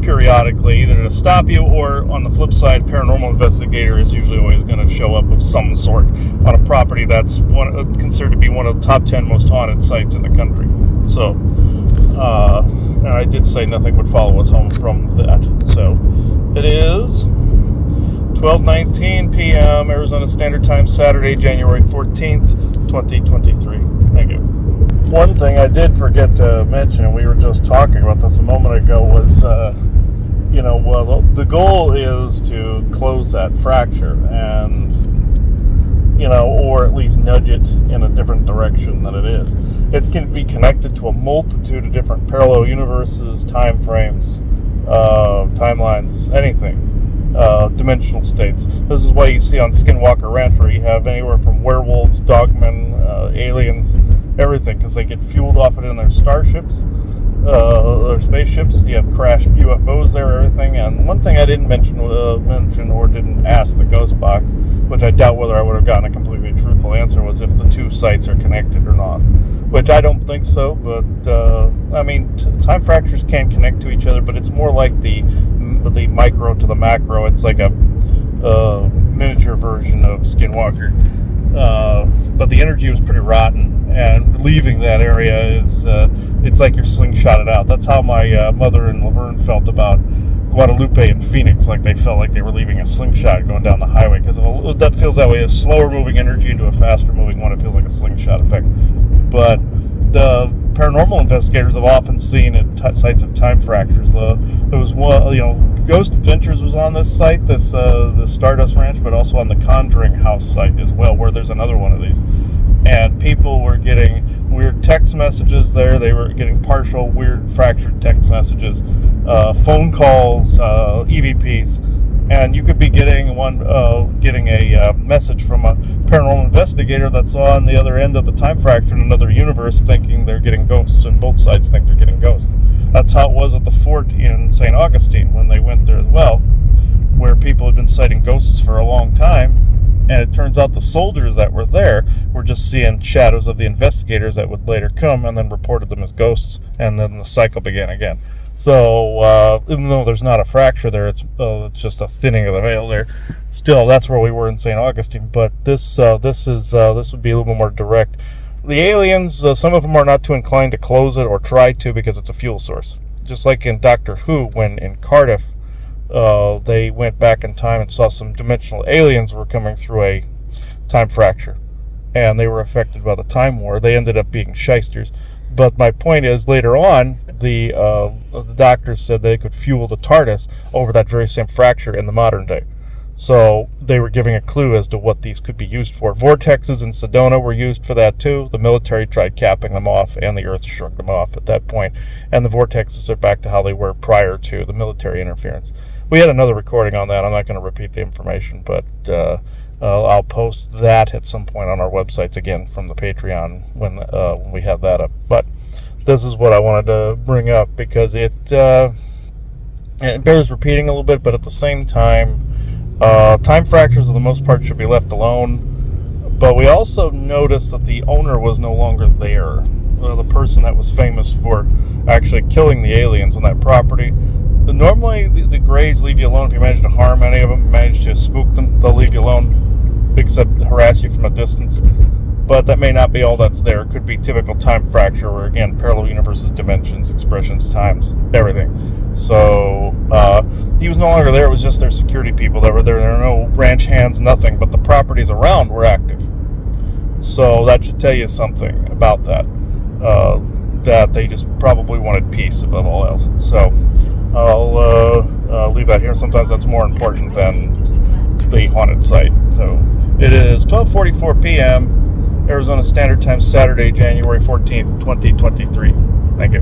periodically, either to stop you, or on the flip side, paranormal investigator is usually always going to show up of some sort on a property that's considered to be one of the top 10 most haunted sites in the country. So, and I did say nothing would follow us home from that. So, it is 12:19 p.m. Arizona Standard Time, Saturday, January 14th, 2023. Thank you. One thing I did forget to mention, and we were just talking about this a moment ago, was, the goal is to close that fracture and, or at least nudge it in a different direction than it is. It can be connected to a multitude of different parallel universes, time frames, timelines, anything. Dimensional states. This is why you see on Skinwalker Ranch where you have anywhere from werewolves, dogmen, aliens, everything, because they get fueled off it in their starships, their spaceships. You have crashed UFOs there, everything. And one thing I didn't mention or didn't ask the ghost box, which I doubt whether I would have gotten a completely truthful answer, was if the two sites are connected or not. Which I don't think so, but time fractures can connect to each other, but it's more like the micro to the macro. It's like a miniature version of Skinwalker. But the energy was pretty rotten, and leaving that area is it's like you're slingshotted out. That's how my mother and Laverne felt about Guadalupe and Phoenix. Like they felt like they were leaving a slingshot going down the highway, because that feels that way. A slower moving energy into a faster moving one, it feels like a slingshot effect. But the paranormal investigators have often seen at sites of time fractures. There was one, Ghost Adventures was on this site, the Stardust Ranch, but also on the Conjuring House site as well, where there's another one of these. And people were getting weird text messages there. They were getting partial weird fractured text messages, phone calls, EVPs. And you could be getting a message from a paranormal investigator that's on the other end of the time fracture in another universe, thinking they're getting ghosts, and both sides think they're getting ghosts. That's how it was at the fort in St. Augustine when they went there as well, where people had been sighting ghosts for a long time. And it turns out the soldiers that were there were just seeing shadows of the investigators that would later come, and then reported them as ghosts, and then the cycle began again. So even though there's not a fracture there, it's just a thinning of the veil there. Still, that's where we were in St. Augustine. But this would be a little bit more direct. The aliens, some of them are not too inclined to close it or try to, because it's a fuel source. Just like in Doctor Who, when in Cardiff, they went back in time and saw some dimensional aliens were coming through a time fracture, and they were affected by the time war. They ended up being shysters. But my point is, later on, the doctors said they could fuel the TARDIS over that very same fracture in the modern day. So they were giving a clue as to what these could be used for. Vortexes in Sedona were used for that too. The military tried capping them off, and the Earth shook them off at that point. And the vortexes are back to how they were prior to the military interference. We had another recording on that. I'm not going to repeat the information, but I'll post that at some point on our websites again from the Patreon when we have that up. But this is what I wanted to bring up, because it bears repeating a little bit, but at the same time, time fractures for the most part should be left alone. But we also noticed that the owner was no longer there. The person that was famous for actually killing the aliens on that property. Normally, the Greys leave you alone if you manage to harm any of them, manage to spook them. They'll leave you alone, except harass you from a distance. But that may not be all that's there. It could be typical time fracture, where, again, parallel universes, dimensions, expressions, times, everything. So, he was no longer there. It was just their security people that were there. There were no ranch hands, nothing. But the properties around were active. So that should tell you something about that. That they just probably wanted peace above all else. So I'll leave that here. Sometimes that's more important than the haunted site. So it is 12:44 p.m. Arizona Standard Time, Saturday, January 14th, 2023. Thank you.